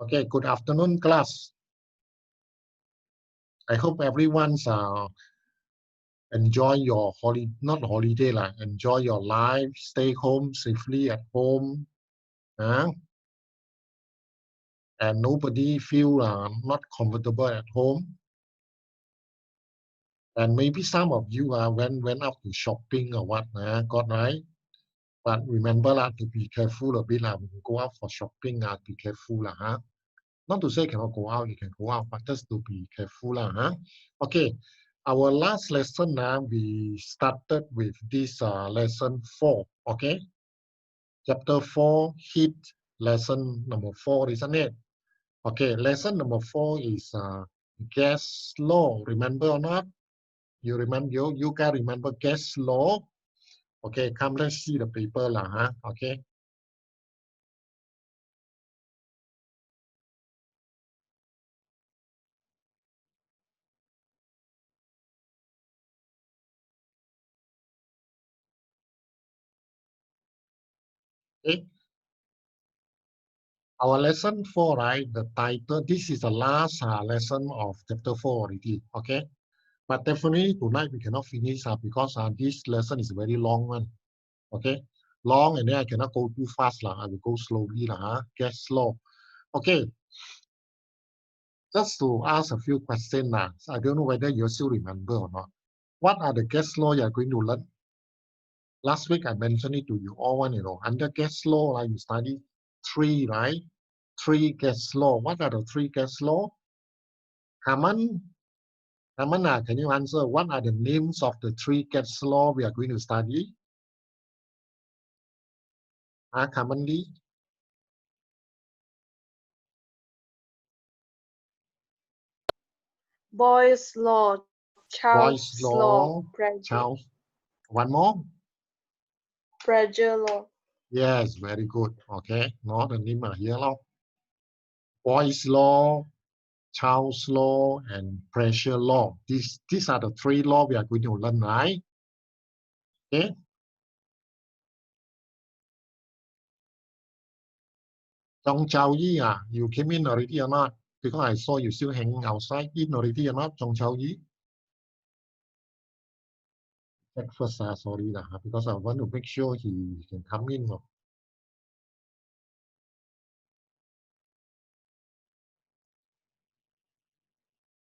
Okay, good afternoon, class. I hope everyone's enjoy your not holiday lah. Enjoy your life. Stay home safely at home, uh, and nobody feel not comfortable at home. And maybe some of you went out to shopping or what, got right. But remember lah, to be careful a bit lah. When you go out for shopping, be careful lah, huh? Not to say cannot go out, you can go out, but just to be careful lah, huh? Okay, our last lesson we started with this lesson 4, okay? Chapter 4, heat, lesson number 4, isn't it? Okay, lesson number 4 is gas law, remember or not? You remember, you can remember gas law? Okay, come let's see the paper lah, huh? Okay. Okay. Our lesson 4, right? The title, this is the last lesson of chapter 4 already, okay? But definitely tonight we cannot finish because this lesson is a very long one, okay? Long, and then I cannot go too fast lah. I will go slowly lah, get slow. Okay, just to ask a few questions now. So I don't know whether you still remember or not. What are the gas law you are going to learn? Last week I mentioned it to you all one, under gas law, you study 3, right? 3 gas law. What are the 3 gas law? Haman, can you answer what are the names of the 3 gas law we are going to study? Commonly? Boyle's law, Boyle's Charles' law, law, Charles. One more? Pressure law. Yes, very good. Okay, no, the name are here now. Boyle's law, Charles' law, and pressure law. These are the 3 law we are going to learn, right? Okay. Zhong Chao Yi, you came in already or not? Because I saw you still hanging outside. In already or not, Zhong Chao Yi? Check first, sorry, because I want to make sure he can come in.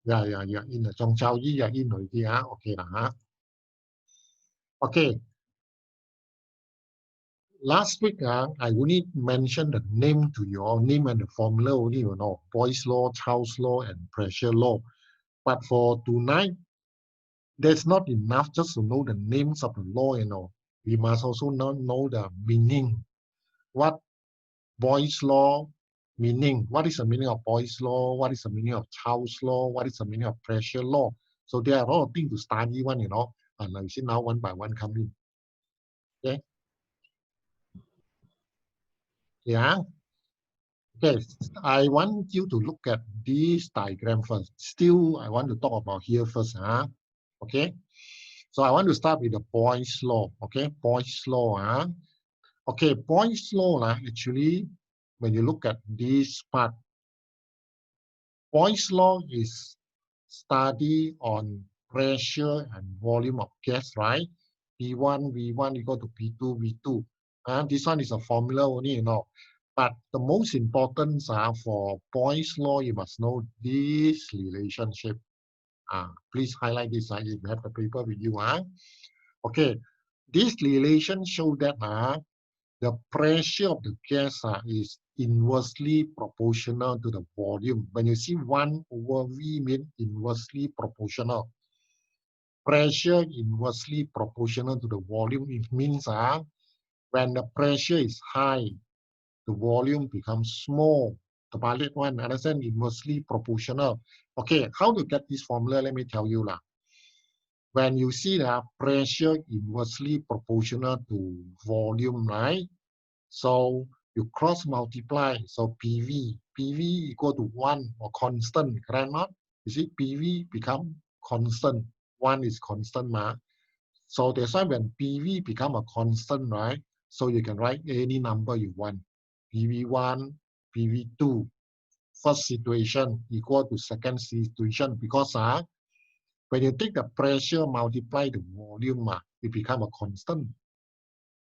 Yeah, in the Zhong Chao Yi, in already, okay, Okay. Last week, I only mentioned the name to you, name and the formula only, Boyle's law, Charles' law, and pressure law. But for tonight, there's not enough just to know the names of the law, We must also know the meaning. What Boyle's law meaning? What is the meaning of Boyle's law? What is the meaning of Charles' law? What is the meaning of pressure law? So there are a lot of things to study one, and I see now one by one come in. Okay. Yeah. Okay, I want you to look at this diagram first. Still, I want to talk about here first. Okay, so I want to start with the Boyle's law. Okay, Boyle's law. Okay, Boyle's law, actually, when you look at this part, Boyle's law is study on pressure and volume of gas, right? P1, V1 equal to P2, V2. This one is a formula only, But the most important for Boyle's law, you must know this relationship. Please highlight this if you have the paper with you. Okay, this relation shows that the pressure of the gas is inversely proportional to the volume. When you see 1 over V means inversely proportional. Pressure inversely proportional to the volume. It means when the pressure is high, the volume becomes small. The pilot one, understand, inversely proportional. Okay, how to get this formula? Let me tell you. When you see the pressure inversely proportional to volume, right? So you cross multiply. So PV equal to 1 or constant, correct not? You see, PV become constant. 1 is constant, So that's why when PV become a constant, right? So you can write any number you want. PV1, PV2. first situation equal to second situation because when you take the pressure multiply the volume, it become a constant.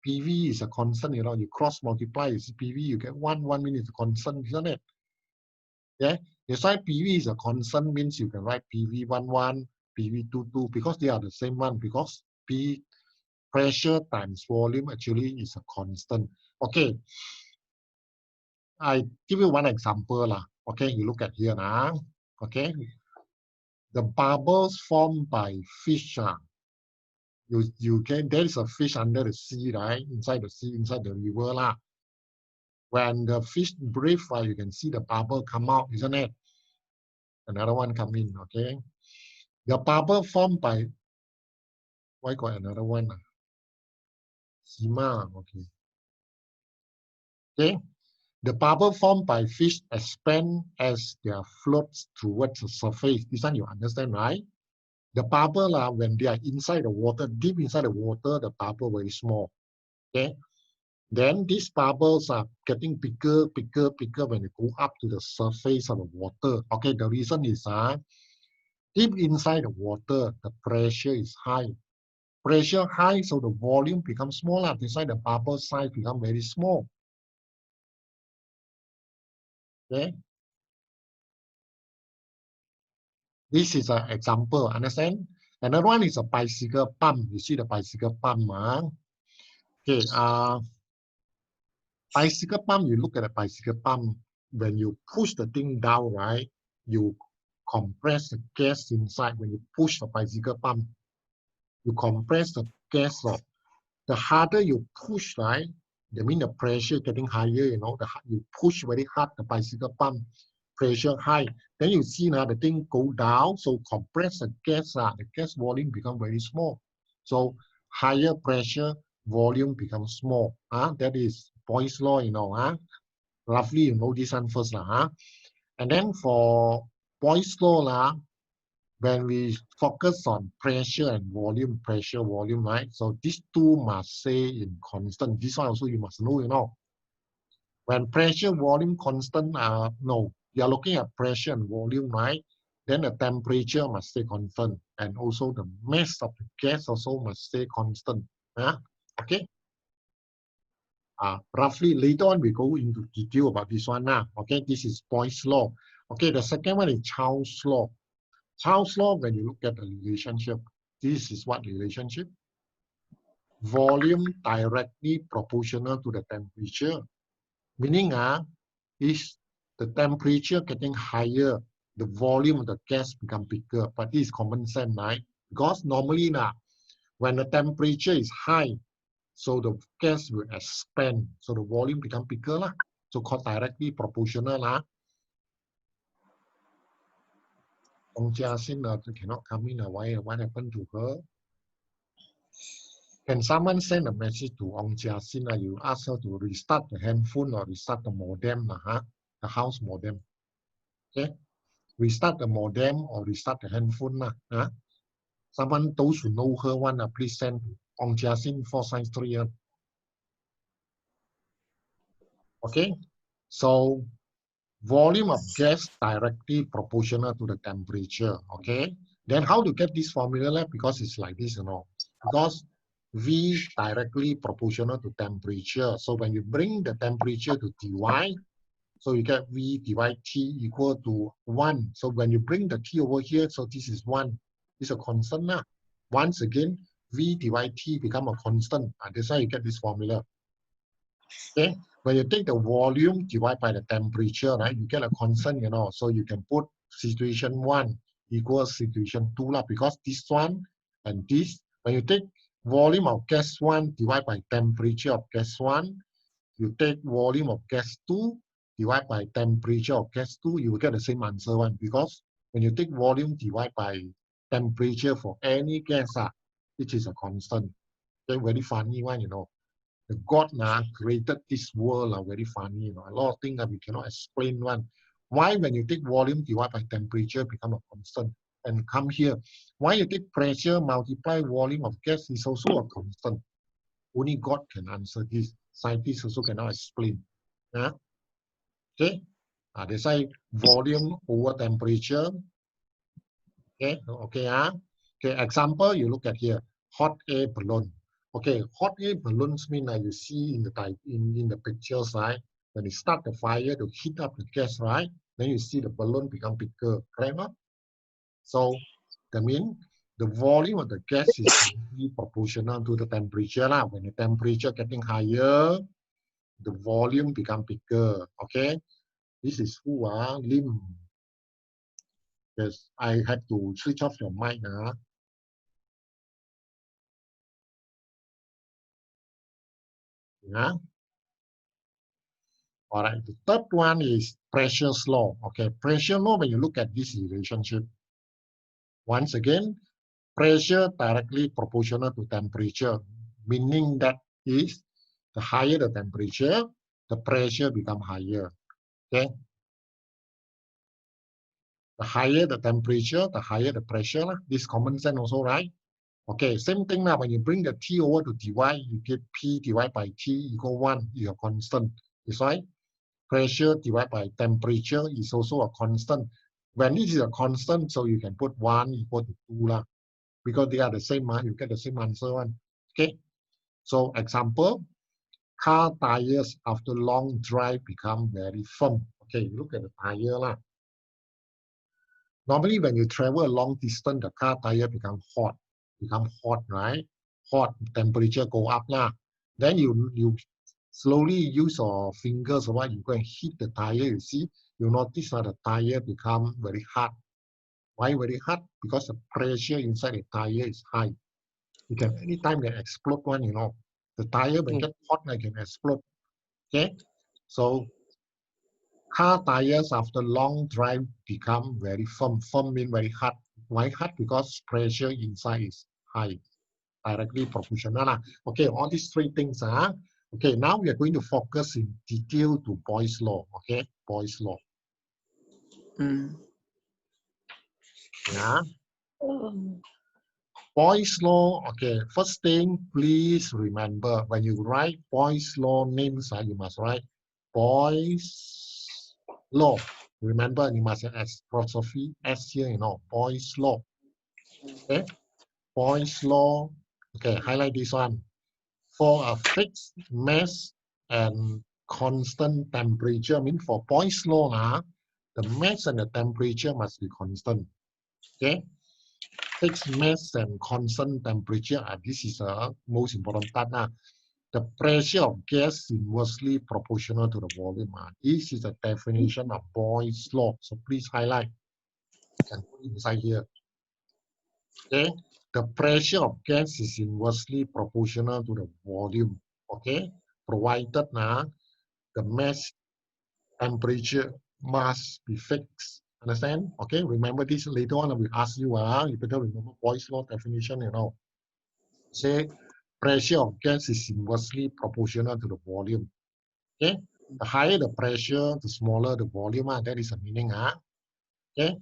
PV is a constant, you cross multiply is PV, you get 1 minute is a constant, isn't it? Yeah, that's why PV is a constant means you can write PV11, PV22 because they are the same one because pressure times volume actually is a constant. Okay, I give you one example. Okay, you look at here now. Okay, the bubbles formed by fish. There is a fish under the sea, right? Inside the sea, inside the river. When the fish breathe, you can see the bubble come out, isn't it? Another one come in, okay? The bubble formed by, why got another one? Sima, okay. Okay, the bubble formed by fish expand as they floats towards the surface. This one you understand, right? The bubble, when they are inside the water, deep inside the water, the bubble very small. Okay, then these bubbles are getting bigger, bigger, bigger when they go up to the surface of the water. Okay, the reason is deep inside the water, the pressure is high. Pressure high, so the volume becomes smaller. That's why the bubble size become very small. Okay. This is an example, understand? Another one is a bicycle pump. You see the bicycle pump. Okay, bicycle pump, you look at a bicycle pump, when you push the thing down, right, you compress the gas inside. When you push the bicycle pump, you compress the gas. The harder you push, right, that means the pressure getting higher, you push very hard, the bicycle pump, pressure high. Then you see now the thing go down, so compress the gas volume become very small. So higher pressure, volume becomes small. That is Boyle's law, roughly you know this one first. And then for Boyle's law, when we focus on pressure and volume, pressure, volume, right? So these two must stay in constant. This one also you must know, When pressure, volume constant, no, you are looking at pressure and volume, right? Then the temperature must stay constant. And also the mass of the gas also must stay constant. Okay? Roughly later on we go into detail about this one now. Okay, this is Boyle's law. Okay, the second one is Charles' law. Charles' law, when you look at the relationship, this is what relationship? Volume directly proportional to the temperature. Meaning, is the temperature getting higher, the volume of the gas become bigger. But this is common sense, right? Because normally, when the temperature is high, so the gas will expand, so the volume become bigger, so called directly proportional. Ong Jia Sin cannot come in. Why? What happened to her? Can someone send a message to Ong Jia Sin? You ask her to restart the handphone or restart the modem, the house modem. Okay, restart the modem or restart the handphone, Someone, those who know her one, please send Ong Jia Sin 463. Okay, so volume of gas directly proportional to the temperature. Okay, then how to get this formula? Because it's like this, because V directly proportional to temperature. So when you bring the temperature to Ty, so you get V divided T equal to 1. So when you bring the T over here, so this is 1. It's a constant. Once again, V divided T become a constant. That's why you get this formula. Okay, when you take the volume divided by the temperature, right, you get a constant, so you can put situation 1 equals situation 2, because this one and this, when you take volume of gas 1 divided by temperature of gas 1, you take volume of gas 2 divided by temperature of gas 2, you will get the same answer one, because when you take volume divided by temperature for any gas, it is a constant. Okay, very funny one, The God created this world, very funny. A lot of things that we cannot explain one. Why when you take volume divided by temperature become a constant? And come here, why you take pressure multiply volume of gas is also a constant? Only God can answer this. Scientists also cannot explain. Okay. They say volume over temperature. Okay. Okay, example, you look at here, hot air balloon. Okay, hot air balloons mean you see in the type in the pictures, right? When you start the fire to heat up the gas, right? Then you see the balloon become bigger, correct? No? So that means the volume of the gas is proportional to the temperature. When the temperature getting higher, the volume become bigger. Okay, this is who Lim. Yes, I had to switch off your mic now. Yeah. All right. The third one is Precious law. Okay, Precious law. When you look at this relationship, once again, pressure directly proportional to temperature, meaning that is the higher the temperature, the pressure become higher. Okay. The higher the temperature, the higher the pressure. This common sense also, right? Okay, same thing now. When you bring the T over to dy, you get P divided by T equal 1. You are constant. That's right. Pressure divided by temperature is also a constant. When this is a constant, so you can put 1 equal to 2 lah. Because they are the same, you get the same answer one. Okay. So example, car tires after long drive become very firm. Okay, look at the tire lah. Normally, when you travel a long distance, the car tire become hot, right? Hot, temperature go up lah. Then you slowly use your fingers or what, you go and hit the tire, you see, you notice that the tire become very hot. Why very hot? Because the pressure inside the tire is high. You can anytime can explode one, you know. The tire when get hot, it can explode. Okay? So car tires after long drive become very firm. Firm means very hot. Why hot? Because pressure inside is high, directly proportional. Okay, all these three things. Okay, now we are going to focus in detail to Boyle's law. Okay, Boyle's law. Yeah. Boyle's law. Okay, first thing, please remember when you write Boyle's law names, you must write Boyle's law. Remember, you must have apostrophe S here, you know, Boyle's law. Okay, Boyle's law. Okay, highlight this one. For a fixed mass and constant temperature, I mean for Boyle's law, the mass and the temperature must be constant. Okay, fixed mass and constant temperature. This is the most important part. The pressure of gas inversely proportional to the volume. This is the definition of Boyle's law. So please highlight. You can put it inside here. Okay, the pressure of gas is inversely proportional to the volume. Okay, provided the mass temperature must be fixed. Understand? Okay, remember this later on. I will ask you. You better remember Boyle's law definition. You know, say pressure of gas is inversely proportional to the volume. Okay, the higher the pressure, the smaller the volume. That is the meaning. Okay,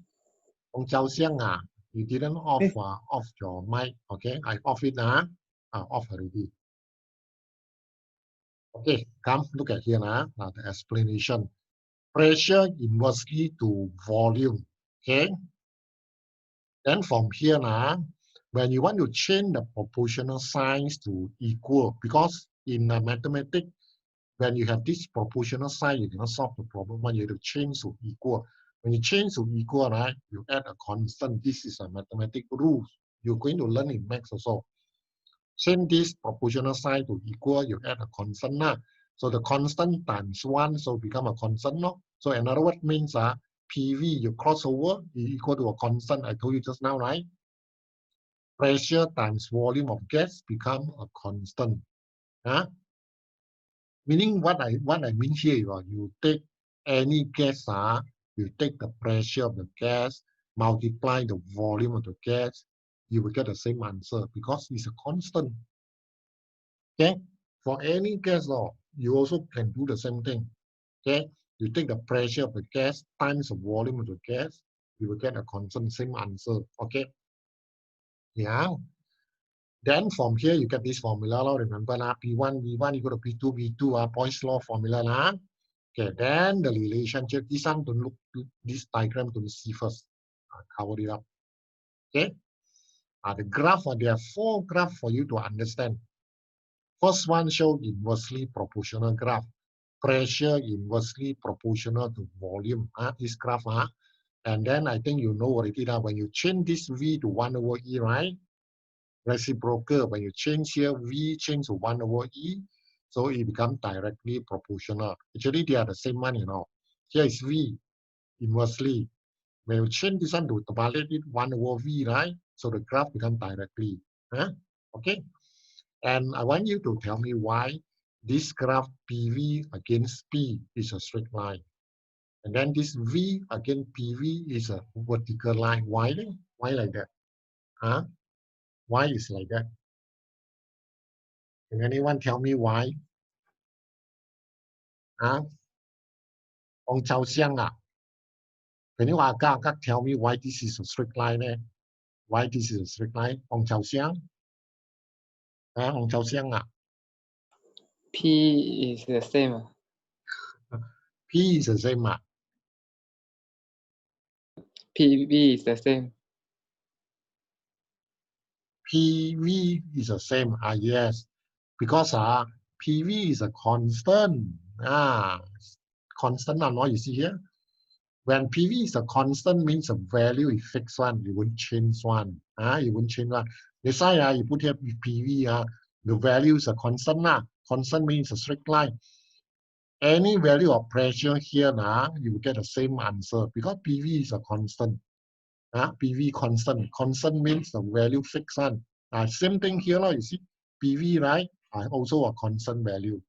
Ong Chao Xiang, you didn't off your mic. Okay, I off it. Off already. Okay, come look at here the explanation. Pressure inversely to volume. Okay. Then from here when you want to change the proportional signs to equal, because in mathematics, when you have this proportional sign, you cannot solve the problem. When you have to change to equal. When you change to equal, you add a constant. This is a mathematical rule. You're going to learn in maths also. Change this proportional sign to equal, you add a constant. So the constant times 1, so become a constant. No? So in other words means PV, you cross over, is equal to a constant. I told you just now, right? Pressure times volume of gas become a constant. Meaning what I mean here, you take any gas, you take the pressure of the gas, multiply the volume of the gas, you will get the same answer because it's a constant. Okay, for any gas you also can do the same thing. Okay, you take the pressure of the gas times the volume of the gas, you will get a constant, same answer. Okay, yeah. Then from here you get this formula. Remember P1 V1 equal to P2 V2. Boyle's law formula. Okay, then the relationship, this one don't look, this diagram don't see first. Cover it up. Okay. The graph, there are 4 graphs for you to understand. First one show inversely proportional graph. Pressure inversely proportional to volume. This graph. And then I think you know already now, when you change this V to 1 over E, right? Reciprocal, when you change here, V change to 1 over E, so it becomes directly proportional. Actually, they are the same one, you know. Here is V inversely. When you change this one to validate it 1 over V, right? So the graph becomes directly. Okay. And I want you to tell me why this graph PV against P is a straight line. And then this V against PV is a vertical line. Why? Why like that? Why is like that? Can anyone tell me why? Ông Chao Xiang Can you tell me why this is a straight line? Why this is a straight line? Ông Chao Xiang? Ông Chao Xiang P is the same. P is the same PV is the same. PV is the same. Yes. Because PV is a constant. Constant you see here. When PV is a constant, means the value is fixed one. You won't change one. You won't change one. That's why you put here PV. The value is a constant. Constant means a straight line. Any value of pressure here, you will get the same answer because PV is a constant. PV constant. Constant means the value fixed one. Same thing here, you see, PV, right? Also a constant value.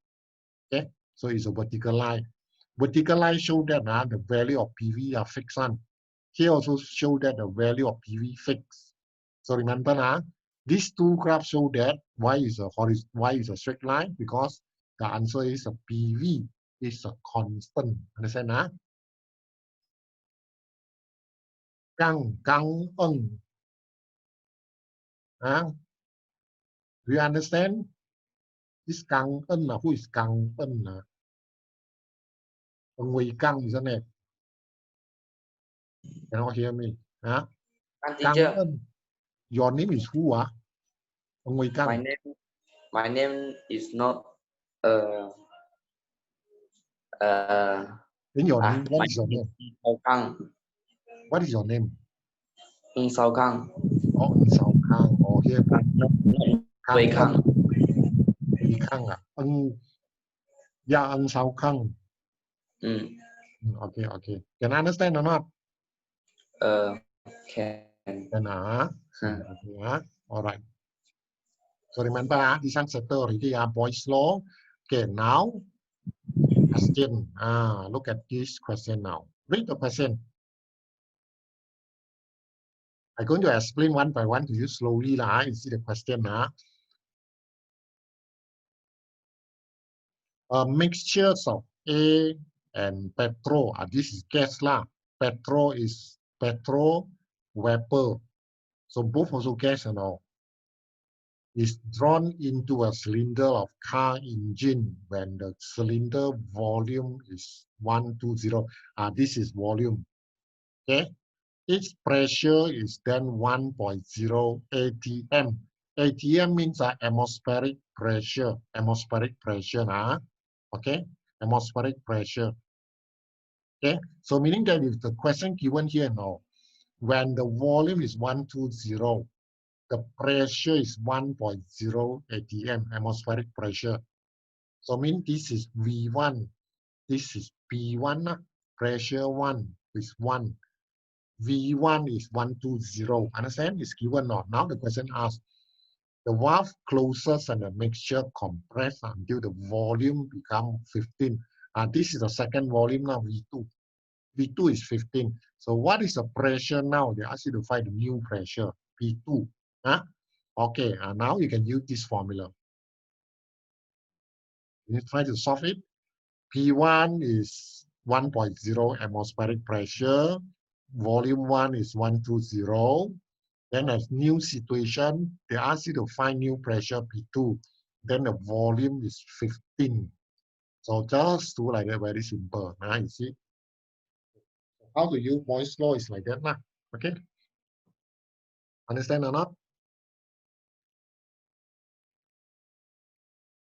Okay, so it's a vertical line. Vertical line show that the value of PV are fixed one. Here also show that the value of PV fixed. So remember these 2 graphs show that y is a straight line because the answer is a PV is a constant. Understand? Gang Eng. Do you understand? This Gang Eng, who is Gang Eng? Eng Wei Gang, isn't it? Cannot hear me. Gang Eng. Your name is who? Eng Wei Gang. My name is not Then your name, what is your name? What is your name? Eng Sao Kang. Oh, Eng Sao Kang. Oh, here. Wei Kang. Wei Kang. Eng Sao Kang. Okay. Can I understand or not? Can. Okay. All right. So remember, this one settled already. Boys law. Okay, now question. Look at this question now. Read the question. I'm going to explain one by one to you slowly. You see the question. Mixtures of A and petrol. This is gas. Petrol is petrol, vapor. So both also gas and all. Is drawn into a cylinder of car engine when the cylinder volume is 120. This is volume. Okay. Its pressure is then 1.0 atm. Atm means atmospheric pressure. Atmospheric pressure. Okay. Atmospheric pressure. Okay. So meaning that if the question given here now, when the volume is 120, the pressure is 1.0 atm, atmospheric pressure. So mean this is V1, this is P1, pressure 1 is 1. V1 is 120. Understand? It's given or now the question asks, the valve closes and the mixture compress until the volume become 15. This is the second volume now, V2. V2 is 15. So what is the pressure now? They ask you to find the new pressure, P2. Okay, now you can use this formula. You try to solve it. P1 is 1.0 atmospheric pressure. Volume 1 is 120. Then a new situation, they ask you to find new pressure, P2. Then the volume is 15. So just do like that, very simple. Now you see. How to use Boyle's law is like that now. Okay. Understand or not?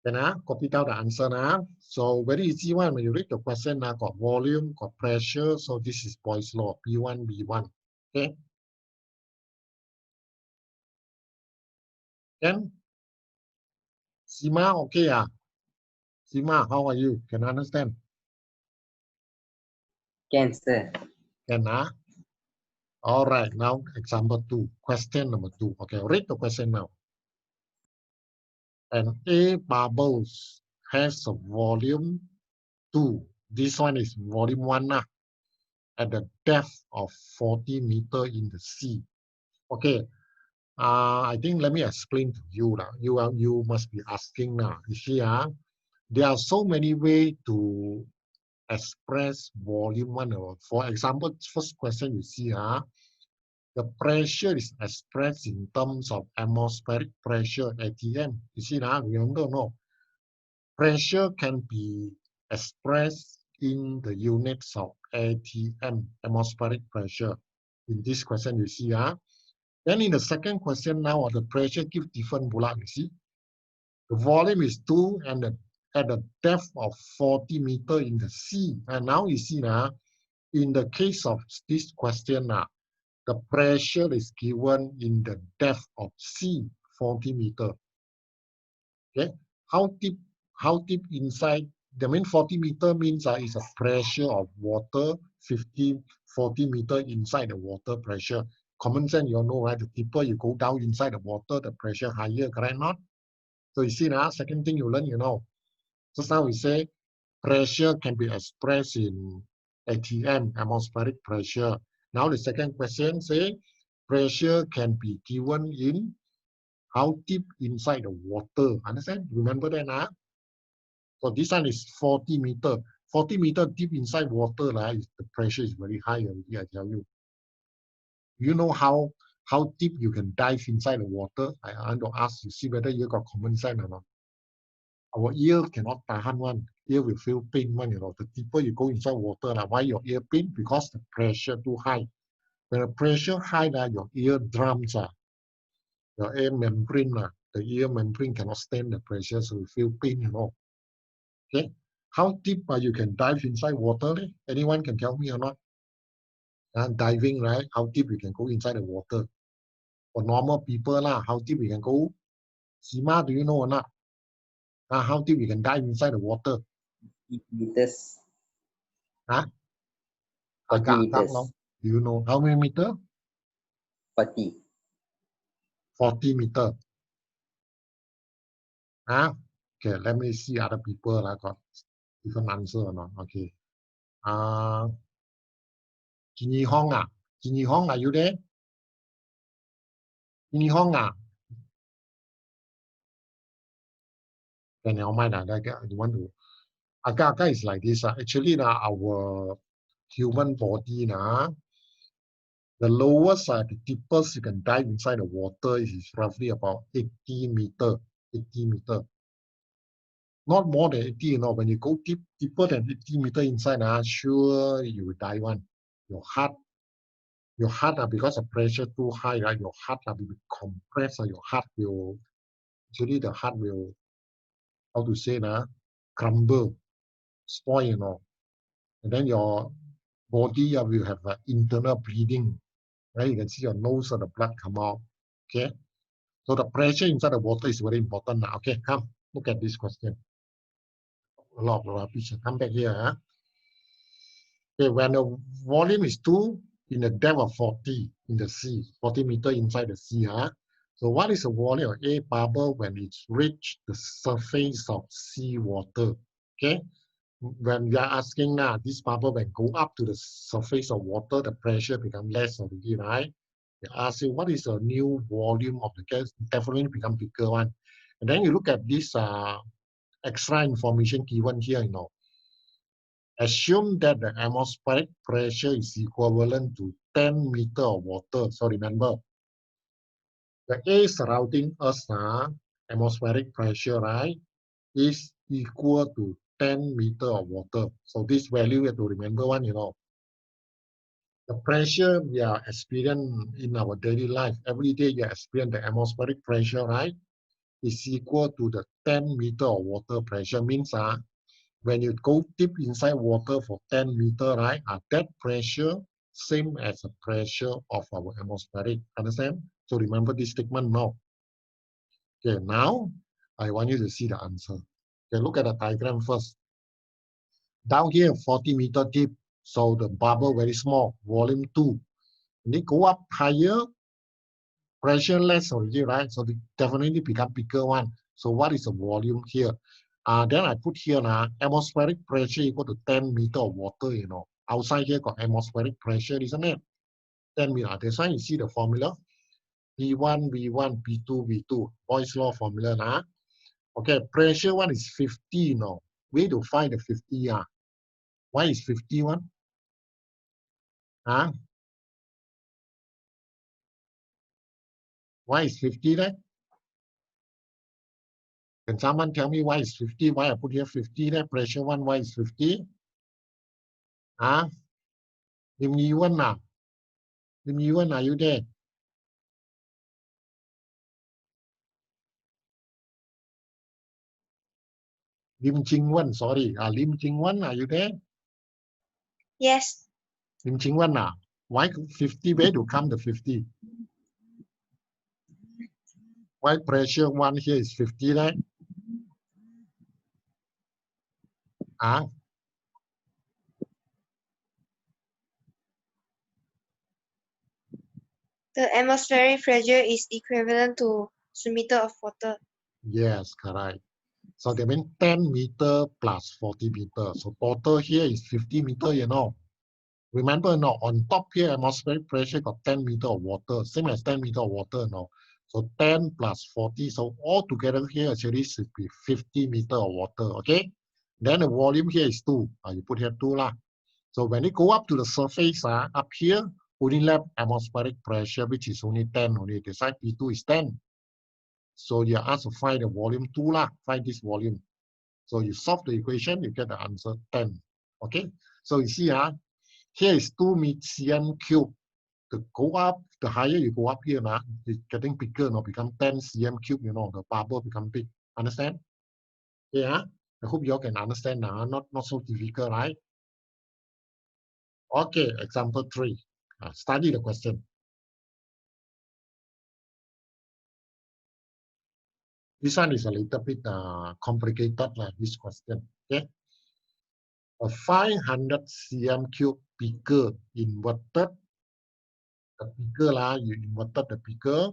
Then copy down the answer now. So very easy one. When you read the question now, got volume, got pressure. So this is Boyle's law, P1, V1. Okay. Then Sima, okay. Sima, how are you? Can you understand? Can, sir. Can All right. Now example 2. Question number 2. Okay. Read the question now. An A bubbles has a volume 2. This one is volume 1 now. At the depth of 40 meter in the sea. Okay. I think let me explain to you now. You must be asking now. You see, there are so many ways to express volume 1. For example, first question you see, the pressure is expressed in terms of atmospheric pressure, ATM. You see now, remember no? Pressure can be expressed in the units of ATM, atmospheric pressure. In this question, you see, Then in the second question now, the pressure gives different volume, you see. The volume is 2 and at the depth of 40 meter in the sea. And now you see now, in the case of this question now, the pressure is given in the depth of sea, 40 meter. Okay, how deep inside? The mean 40 meter means is a pressure of water 40 meter inside the water pressure. Common sense, you know, right? The deeper you go down inside the water, the pressure higher, correct not? So you see now, second thing you learn, you know. Just now we say pressure can be expressed in ATM, atmospheric pressure. Now the second question say pressure can be given in how deep inside the water. Understand? Remember that now? So this one is 40 meter. 40 meter deep inside water, right? The pressure is very high already, I tell you. You know how deep you can dive inside the water? I want to ask you, see whether you got common sense or not. Our ear cannot tahan one. Ear will feel pain one, you know. The deeper you go inside water, why your ear pain? Because the pressure too high. When the pressure high, your ear drums, your ear membrane, the ear membrane cannot stand the pressure, so you feel pain, you know. Okay, how deep you can dive inside water? Anyone can tell me or not? Diving, right? How deep you can go inside the water? For normal people, how deep you can go? Sima, do you know or not? How deep you can dive inside the water? Meters. Huh? 40 meters. Do you know how many meter? 40. 40 meter. Okay, let me see other people got different answer or not. Okay. Jin Yi Hong, Jin Yi Hong, are you there? Jin Yi Hong, never mind, you want to. Aga is like this. Actually, our human body, the lowest, the deepest you can dive inside the water is roughly about 80 meter. 80 meter. Not more than 80, you know. When you go deeper than 80 meter inside, sure you will die one. Your heart, because the pressure too high, right? Your heart will be compressed. Your heart will, actually the heart will, how to say crumble, spoil, you know. And then your body will have internal bleeding, right? You can see your nose or the blood come out. Okay, so the pressure inside the water is very important now. Okay, come look at this question. A lot of rubbish. Come back here. Okay, when the volume is 2 in the depth of 40 in the sea, 40 meter inside the sea. So what is the volume of A bubble when it's reached the surface of sea water? Okay, when we are asking now, this bubble when go up to the surface of water, the pressure becomes less already, right? They ask you what is the new volume of the gas, definitely become bigger one. And then you look at this extra information given here, you know. Assume that the atmospheric pressure is equivalent to 10 meter of water. So remember, the air surrounding us, atmospheric pressure, right, is equal to 10 meter of water. So this value we have to remember one, The pressure we are experiencing in our daily life, every day you experience the atmospheric pressure, right? Is equal to the 10 meter of water pressure. Means when you go deep inside water for 10 meter, right? That pressure same as the pressure of our atmospheric. Understand? So remember this statement now. Okay, now I want you to see the answer. Okay, look at the diagram first. Down here, 40 meter deep. So the bubble very small, volume 2. When they go up higher, pressure less already, right? So they definitely become bigger one. So what is the volume here? Then I put here now, atmospheric pressure equal to 10 meter of water, Outside here got atmospheric pressure, isn't it? 10 meter. That's why you see the formula. P1, V1, P2, V2. Boyle's law formula now. Okay, pressure one is 50 now. Way to find the 50. Why is 51? Why is 50 there? Can someone tell me why is 50? Why I put here 50 there? Pressure one, why is 50? Lim Yi-wen now. Lim Yi-wen, are you there? Lim Ching-wen, sorry. Lim Ching-wen, are you there? Yes. Lim Ching-wen now. Why 50? Where to come the 50? Why pressure one here is 50 there? The atmospheric pressure is equivalent to meter of water. Yes, correct. So that means 10 meter plus 40 meter. So total here is 50 meter, Remember now, on top here, atmospheric pressure got 10 meter of water, same as 10 meter of water now. So 10 plus 40, so all together here actually should be 50 meter of water, okay? Then the volume here is 2. You put here 2 lah. So when it go up to the surface, up here, only left atmospheric pressure, which is only 10 only. The side P2 is 10. So you are asked to find the volume 2 lah, find this volume. So you solve the equation, you get the answer 10. Okay? So you see, here is 2 cm cube. To go up, the higher you go up here, it's getting bigger, become 10 cm cube, the bubble become big. Understand? Yeah. I hope you all can understand now. Not so difficult, right? Okay, example 3. Study the question. This one is a little bit complicated, this question. Okay. A 500 cm cube beaker inverted. The beaker, you inverted the beaker,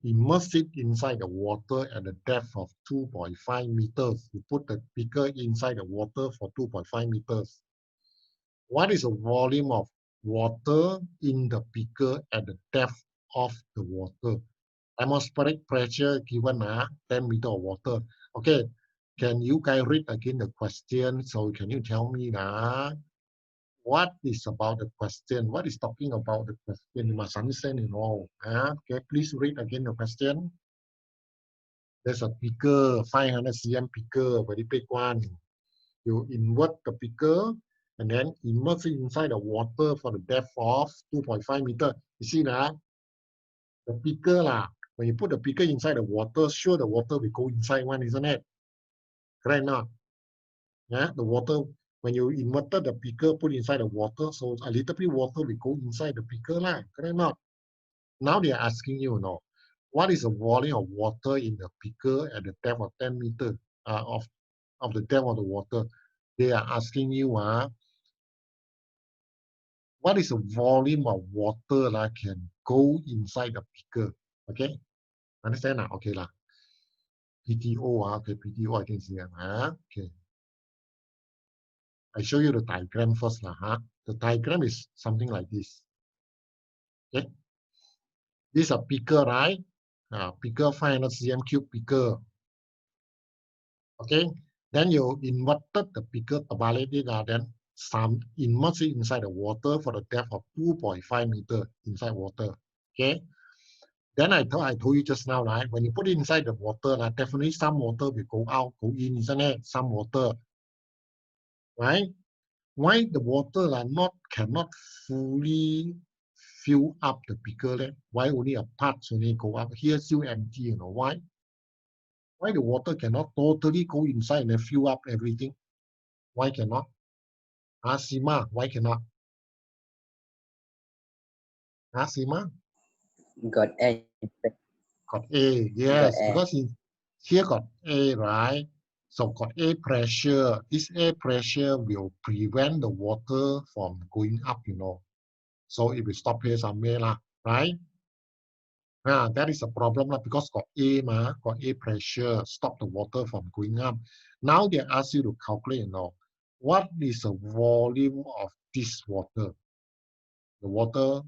immerse it inside the water at a depth of 2.5 meters. You put the beaker inside the water for 2.5 meters. What is the volume of water in the beaker at the depth of the water? Atmospheric pressure given 10 meter of water. Okay, can you guys read again the question? So can you tell me what is about the question? What is talking about the question? You must understand, Okay, please read again the question. There's a beaker, 500 cm beaker, very big one. You invert the beaker and then immerse it inside the water for the depth of 2.5 meter. You see the beaker, when you put the beaker inside the water, sure the water will go inside one, isn't it? Correct not? Yeah, the water, when you inverted the beaker, put inside the water, so a little bit water will go inside the beaker, correct not? Now they are asking you, what is the volume of water in the beaker at the depth of 10 meters of the depth of the water? They are asking you, what is the volume of water that can go inside the beaker? Okay, understand? Okay lah. PTO, okay, PTO, I can see that. Okay. I show you the diagram first. The diagram is something like this. Okay. This is a beaker, right? Beaker 500 cm cube beaker. Okay. Then you inverted the beaker, then some immerse it inside the water for the depth of 2.5 meters inside water. Okay. Then I told you just now, right? When you put it inside the water, definitely some water will go out, go in, isn't it? Some water. right? Why the water cannot fully fill up the beaker there? Why only a part only go up? Here still empty, you know why? Why the water cannot totally go inside and fill up everything? Why cannot? Sima, why cannot? Sima? Got air. Got A, Got yes, air. because here got A, right? So got A pressure. This air pressure will prevent the water from going up, you know. So it will stop here somewhere, lah, right? That is a problem lah, because got A pressure, stop the water from going up. Now they ask you to calculate, you know, what is the volume of this water? The water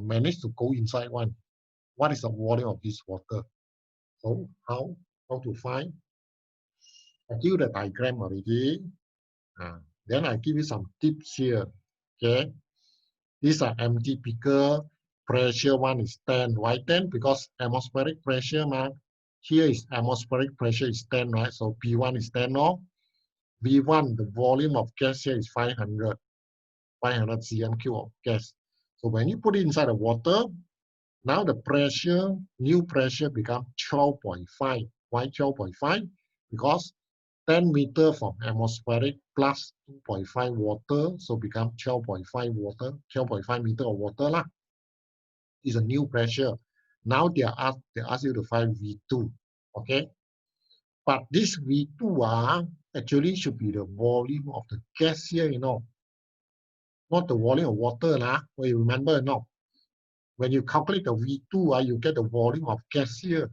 managed to go inside one. What is the volume of this water? So how to find? I give you the diagram already. Then I give you some tips here. Okay, these are empty beaker. Pressure one is 10. Why 10? Because atmospheric pressure, man. Here is atmospheric pressure is 10, right? So P1 is 10, no? V1, the volume of gas here is 500 cm3 of gas. So when you put it inside the water, now the pressure, new pressure become 12.5. Why 12.5? Because 10 meter from atmospheric plus 2.5 water, so become 12.5 water, 12.5 meter of water lah. Is a new pressure. Now they ask you to find V2, okay? But this V2 actually should be the volume of the gas here, you know, not the volume of water lah. Well, you remember, no? When you calculate the V2, you get the volume of gas here,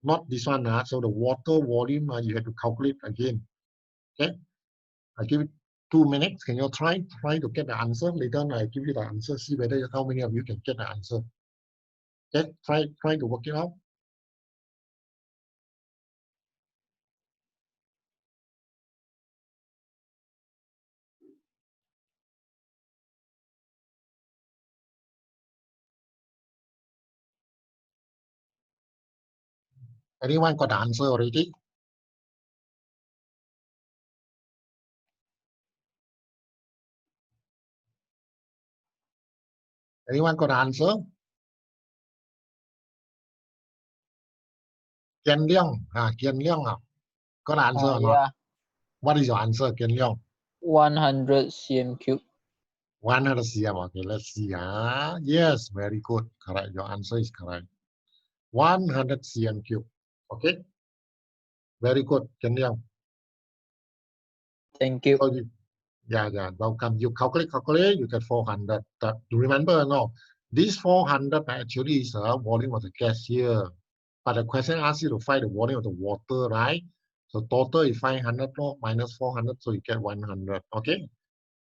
not this one. So the water volume, you have to calculate again. Okay, I give it 2 minutes. Can you try to get the answer? Later on, I give you the answer. See whether how many of you can get the answer. Okay, try to work it out. Anyone got the answer already? Anyone got the answer? Kian Leong, Kian Leong, got the answer or not? Yeah, What is your answer, Kian Leong? 100 cm cube. 100 cm. Okay, let's see. Yes, very good. Correct. Your answer is correct. 100 cm cube. Okay. Very good, Kian Leong. Thank you. So yeah, welcome. You calculate, you get 400. You remember, no? This 400 actually is a volume of the gas here. But the question asks you to find the volume of the water, right? So total is 500 minus 400, so you get 100. Okay.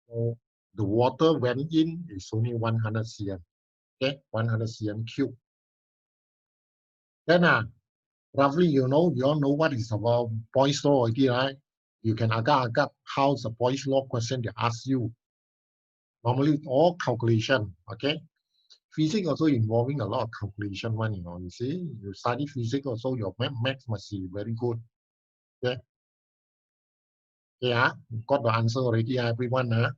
So the water went in is only 100 cm. Okay, 100 cm cube. Then roughly, you all know what is about Boyle's law already, right? You can agak how's the Boyle's law question they ask you. Normally, all calculation, okay? Physics also involving a lot of calculation one, you see. You study physics also, your maths must be very good. Okay? Yeah, got the answer already, everyone.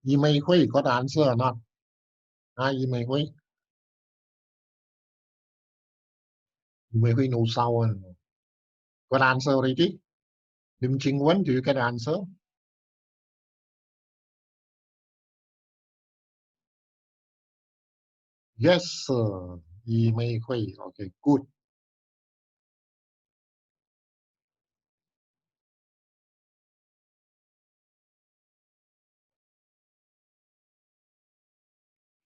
Yi Mei Hui got the answer or not? Yi Mei Hui? Yi Mei Hui no sound. Got the answer already? Lim Ching Wen, do you get the answer? Yes, sir. Yi Mei Hui. Okay, good.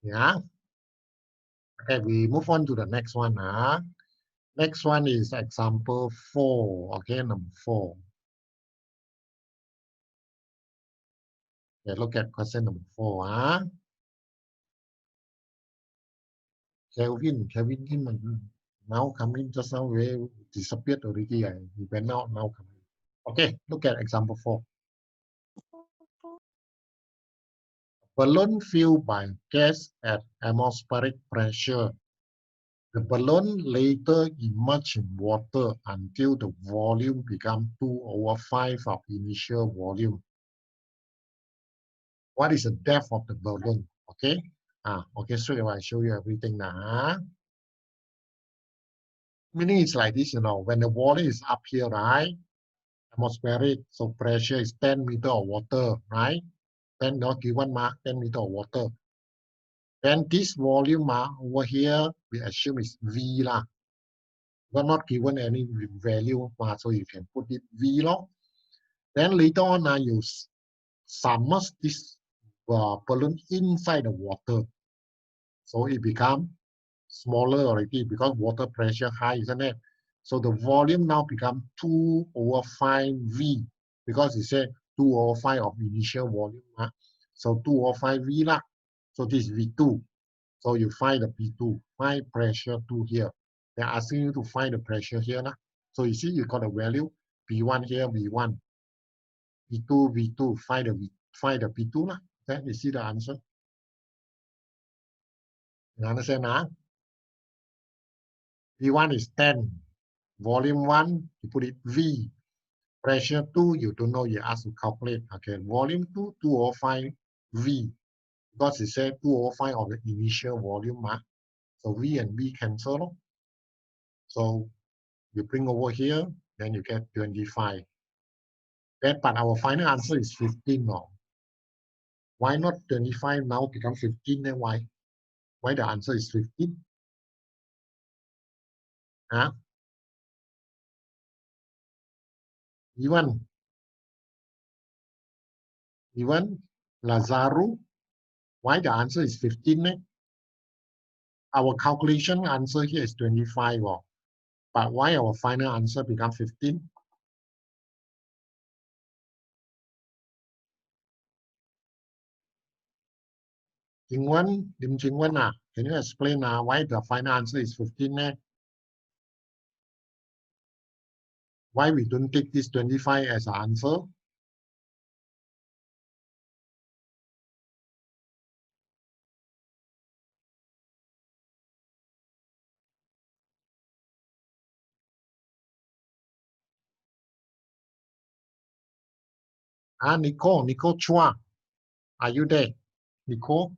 Yeah. Okay, we move on to the next one. Next one is example 4. Okay, number 4. Okay, look at question number 4. Kelvin now coming just now disappeared already. He went out, now coming. Okay, look at example 4. Balloon filled by gas at atmospheric pressure The balloon later emerged in water until the volume become 2/5 of initial volume. What is the depth of the balloon? Okay. Okay, straight away I show you everything now. Meaning it's like this, when the volume is up here, right? Atmospheric, so pressure is 10 meter of water, right? Then not given 10 meter of water. Then this volume over here, we assume is V lah. We're not given any value, so you can put it V log. Then later on, you submerge this balloon inside the water. So it becomes smaller already because water pressure high, isn't it? So the volume now becomes 2/5 V because it said 2/5 of initial volume. So 2/5 V lah. So this is V2. So you find the P2, find pressure 2 here. They're asking you to find the pressure here. So you see, you got a value P1 here, V1. V2, V2, find the P2. Okay, you see the answer? You understand? V1 is 10. Volume 1, you put it V. Pressure 2, you don't know, you ask to calculate. Okay, volume 2, 2/5 V. Because it said 2/5 of the initial volume. So V and V cancel. So you bring over here, then you get 25. But our final answer is 15 now. Why not 25 now become 15? Then why? Why the answer is 15? Even Lazaro, why the answer is 15? Our calculation answer here is 25. But why our final answer become 15? Lim Jingwen, can you explain why the final answer is 15? Why we don't take this 25 as an answer? Nicole Chua, are you there? Nicole?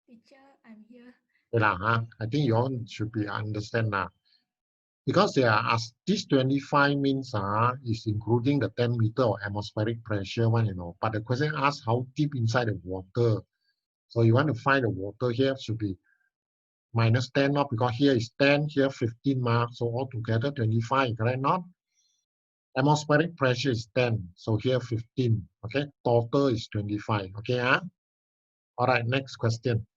Teacher, I'm here. I think you all should be understand now. Because they are asked, this 25 means is including the 10 meter of atmospheric pressure one, But the question asks how deep inside the water. So you want to find the water here should be minus 10, not because here is 10, here 15 marks, so altogether 25, correct not? Atmospheric pressure is 10, so here 15, okay? Total is 25, okay? All right, next question.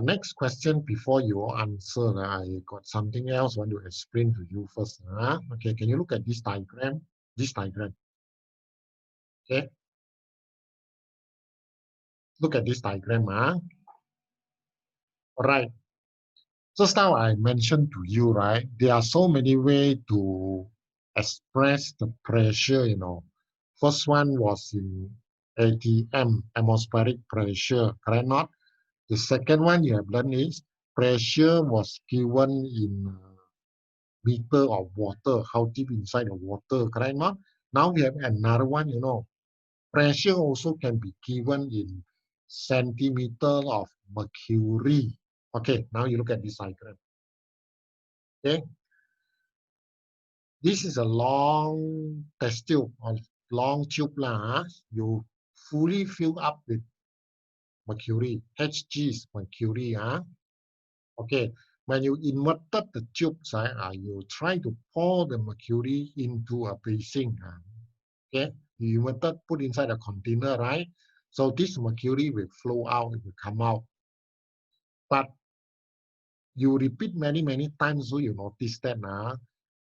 Next question before you answer, I got something else I want to explain to you first. Okay, can you look at this diagram? Okay. Look at this diagram. All right. Just now I mentioned to you, right? There are so many ways to express the pressure, First one was in ATM, atmospheric pressure, correct not? The second one you have learned is pressure was given in meter of water, how deep inside the water, correct not? Now we have another one, pressure also can be given in centimeter of mercury. Okay, now you look at this diagram. Okay, this is a long test tube or long tube lah. You fully fill up with mercury. Hg is mercury. Okay, when you inverted the tube, you try to pour the mercury into a basin. Okay, you inverted, put inside a container, right? So this mercury will flow out, it will come out. But you repeat many, many times, so you notice that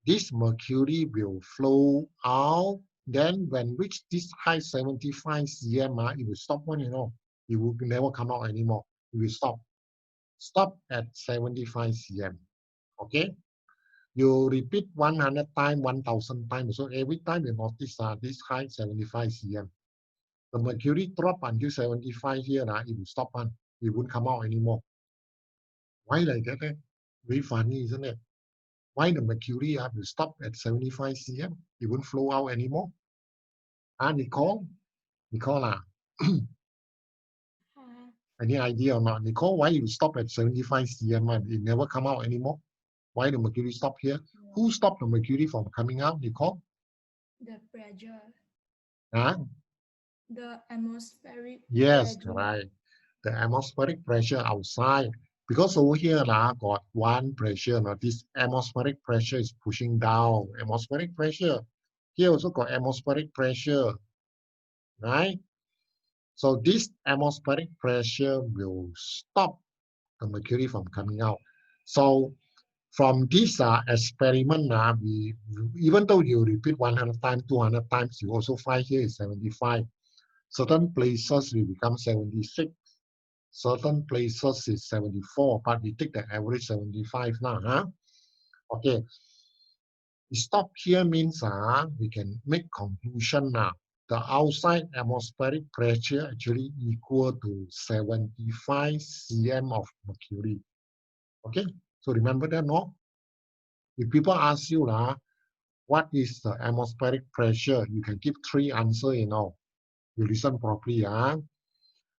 this mercury will flow out. Then when reach this high 75 cm, it will stop one, It will never come out anymore. It will stop. Stop at 75 cm. Okay? You repeat 100 times, 1,000 times. So every time you notice this height 75 cm. The mercury drop until 75 here, it will stop on. It won't come out anymore. Why like that? Very funny, isn't it? Why the mercury will stop at 75 cm? It won't flow out anymore. Nicole? Nicole, any idea or not? Nicole, why you stop at 75 cm? It never come out anymore. Why the mercury stop here? Who stopped the mercury from coming out, Nicole? The pressure. Huh? The atmospheric Yes, pressure. right. The atmospheric pressure outside. Because over here got one pressure. This atmospheric pressure is pushing down. Atmospheric pressure. Here also got atmospheric pressure. Right? So this atmospheric pressure will stop the mercury from coming out. So from this experiment, even though you repeat 100 times, 200 times, you also find here is 75. Certain places will become 76. Certain places is 74, but we take the average 75 now. Huh? Okay. Stop here means we can make conclusion now. The outside atmospheric pressure actually equal to 75 cm of mercury. Okay, so remember that, no? If people ask you, what is the atmospheric pressure? You can give 3 answers, You listen properly.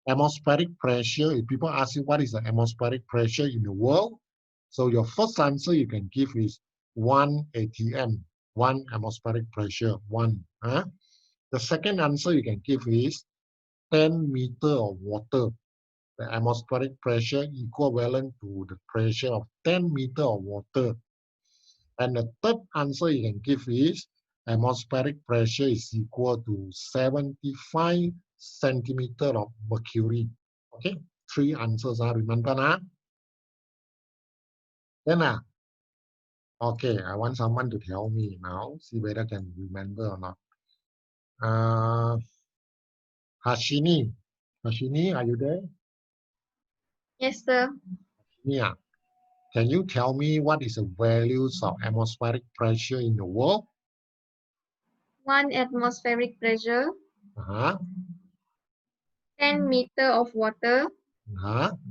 Atmospheric pressure, if people ask you what is the atmospheric pressure in the world, so your first answer you can give is 1 atm, 1 atmospheric pressure, 1. The second answer you can give is 10 meter of water. The atmospheric pressure equivalent to the pressure of 10 meter of water. And the third answer you can give is atmospheric pressure is equal to 75 centimeter of mercury. Okay, 3 answers. Remember now? Then okay, I want someone to tell me now. See whether I can remember or not. Hashini, are you there? Yes, sir. Yeah. Can you tell me what is the values of atmospheric pressure in the world? 1 atmospheric pressure, 10 meter of water,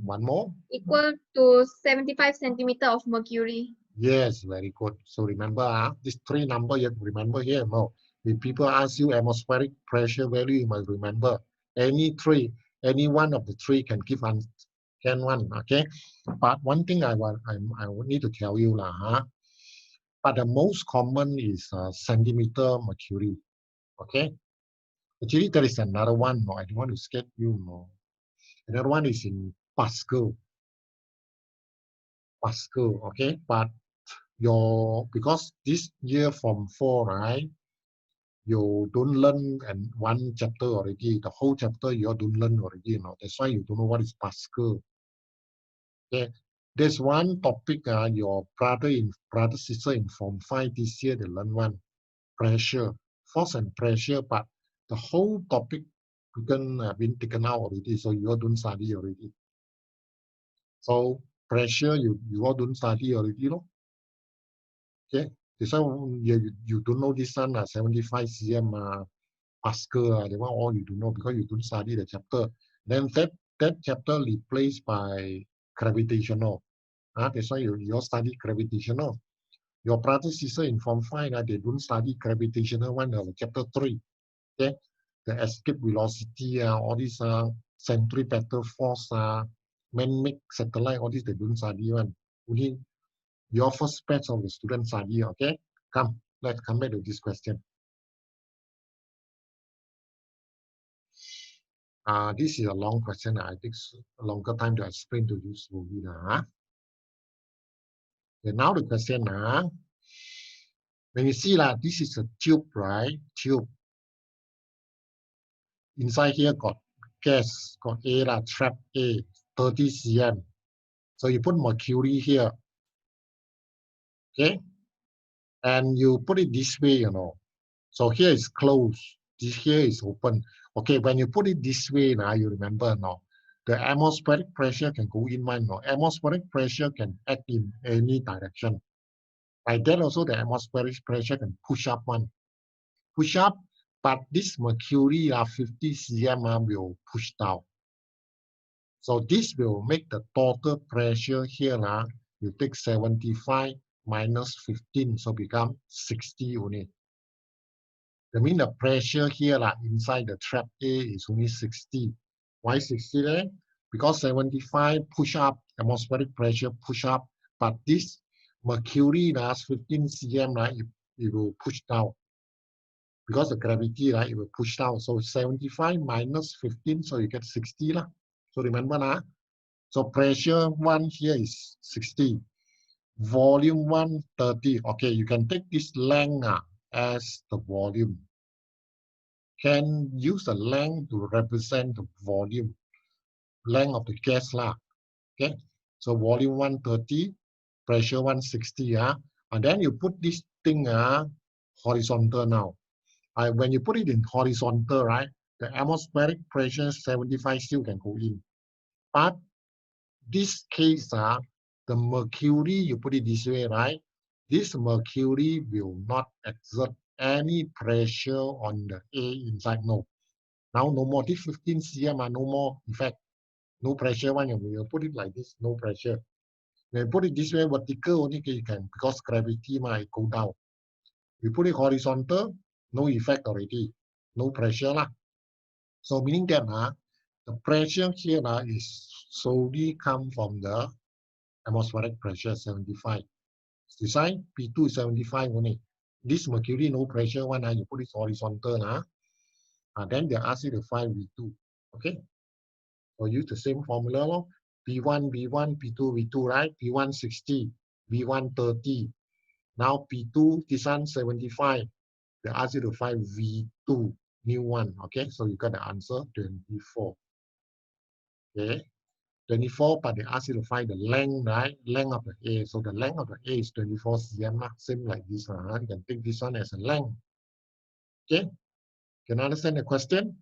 One more? equal to 75 centimeter of mercury. Yes, very good. So remember, these 3 numbers you have to remember here. No, if people ask you atmospheric pressure value, you must remember any 3, any one of the 3 can give one. Okay. But one thing I would need to tell you But the most common is centimeter mercury. Okay. Actually, there is another one. No, I don't want to skip you. No, another one is in Pascal. Okay, but because this year from 4, right? You don't learn and one chapter already. The whole chapter you don't learn already. That's why you don't know what is Pascal. Okay, there's one topic. Your brother sister in Form 5 this year they learn one pressure, force and pressure, but the whole topic been taken out already. So you all don't study already. So pressure you all don't study already, Okay. This one you don't know this one 75 cm Pascal. The one all you don't know because you don't study the chapter. Then that chapter replaced by gravitational. That's why you all study gravitational. Your brother sister in Form 5 they don't study gravitational one chapter 3. Okay, the escape velocity all these centripetal force man-made satellite, all these they don't study one. Only your first batch of the students study. Okay, let's come back to this question. This is a long question. I think a longer time to explain to you slowly. Okay, now the question when you see this is a tube, right? Tube. Inside here got gas, got A trap A, 30 cm. So you put mercury here. Okay? And you put it this way, So here is closed. This here is open. Okay, when you put it this way now, you remember the atmospheric pressure can go in one. Atmospheric pressure can act in any direction. Like that also the atmospheric pressure can push up push up, but this mercury 50 cm will push down. So this will make the total pressure here you take 75 minus 15, so become 60 only. That means the pressure here inside the trap A is only 60. Why 60 then? Because 75 push up, atmospheric pressure push up, but this mercury 15 cm it will push down. Because the gravity it will push down. So 75 minus 15, so you get 60 lah. So remember so pressure 1 here is 60. Volume 1, 30. Okay, you can take this length as the volume. Can use the length to represent the volume, length of the gas lah. Okay, so volume 130, pressure 160 and then you put this thing horizontal now. When you put it in horizontal, right, the atmospheric pressure 75 still can go in, but this case the mercury, you put it this way, right, this mercury will not exert any pressure on the A inside. No. Now no more. This 15 cm no more effect. No pressure one. You put it like this, no pressure. When you put it this way, vertical only you can, because gravity might go down. You put it horizontal, no effect already. No pressure lah. So meaning that the pressure here is solely come from the atmospheric pressure 75. Design P2 is 75 only. This mercury no pressure one you put it horizontal then they ask you to find V2. Okay, so use the same formula lor. P1 V1, P2 V2, right? P1 60, V1 30. Now P2 this one 75. They ask you to find V2, new one. Okay, so you got the answer 24. Okay, 24, but they ask you to find the length, right? Length of the A. So the length of the A is 24 cm. Same like this one. You can take this one as a length. Okay, can you understand the question?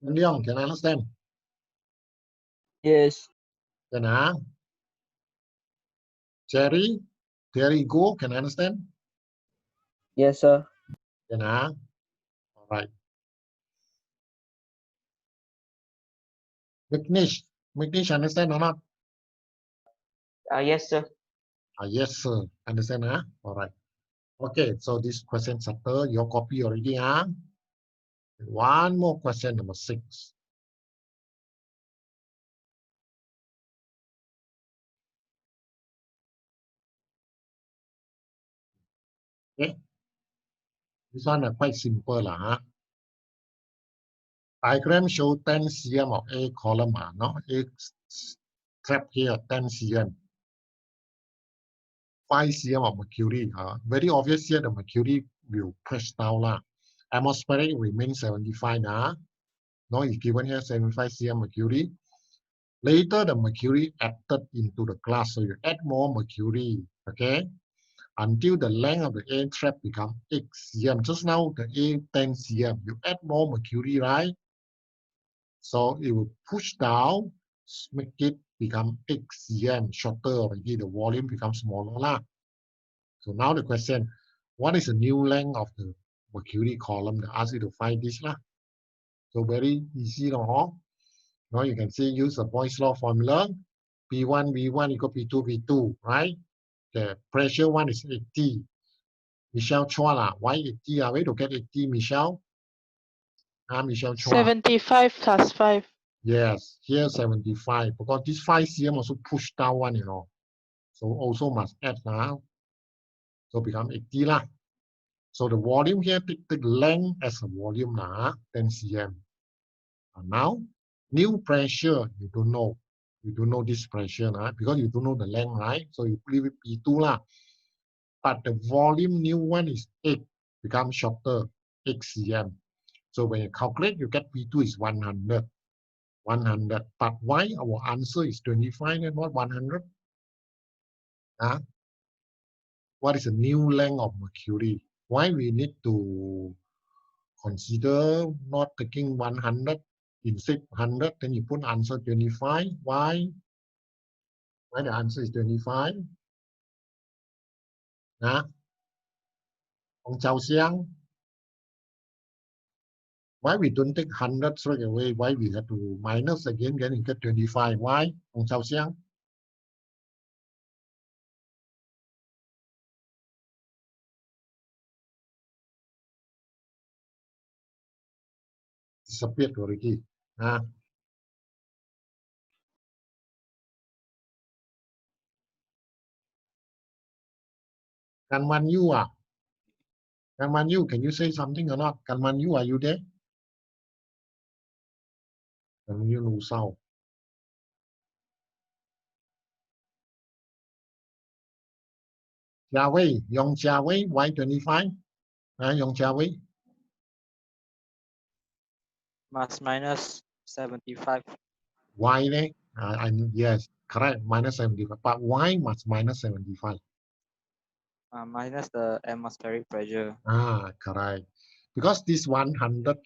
Leon, can I understand? Yes. Can Jerry, there you go. Can I understand? Yes, sir. Can All right. Vignesh, understand or not? Yes, sir. Yes, sir. Understand, All right. Okay, so this question settled. Your copy already, One more question, number 6. Okay. This one quite simple, Diagram show 10 cm of A column, no? A trap here, 10 cm. 5 cm of mercury. Very obvious here, the mercury will push down. Atmospheric remains 75. No, it's given here 75 cm mercury. Later, the mercury added into the glass, so you add more mercury, okay, until the length of the A trap become X cm. Just now, the A 10 cm, you add more mercury, right? So it will push down, make it become X cm, shorter already, the volume becomes smaller. So now the question, what is the new length of the mercury column? They ask you to find this. So very easy. Now you can see use the Boyle's law formula. P1 V1 equal P2 V2, right? The pressure one is 80. Michelle Chua why 80? Where to get 80, Michelle? Michelle Chua. 75 plus 5. Yes, here 75. Because this 5 cm also push down one, So also must add now. So become 80 . So the volume here, take the length as a volume 10 cm. Now, new pressure, you don't know. You don't know this pressure because you don't know the length, right? So you leave it P2 . But the volume new one is 8, becomes shorter, 8 cm. So when you calculate, you get P2 is 100. 100. But why our answer is 25 and not 100? What is the new length of mercury? Why we need to consider not taking 100 instead 100? Then you put answer 25. Why? Right? The answer is 25. Nah, Hong Chao Xiang. Why we don't take 100 straight away? Why we have to minus again, getting get 25? Why? Hong Chao Xiang? Disappeared already. Kan Man Yu, Kan Man Yu, can you say something or not? Kan Man Yu, are you there? Kan Man Yu Lu Sao. Jia Wei, Yong Jia Wei, why 25? Yong Jia Wei. Minus 75. Why there? Yes, correct, minus 75. But why must minus 75? Minus the atmospheric pressure. Correct. Because this 100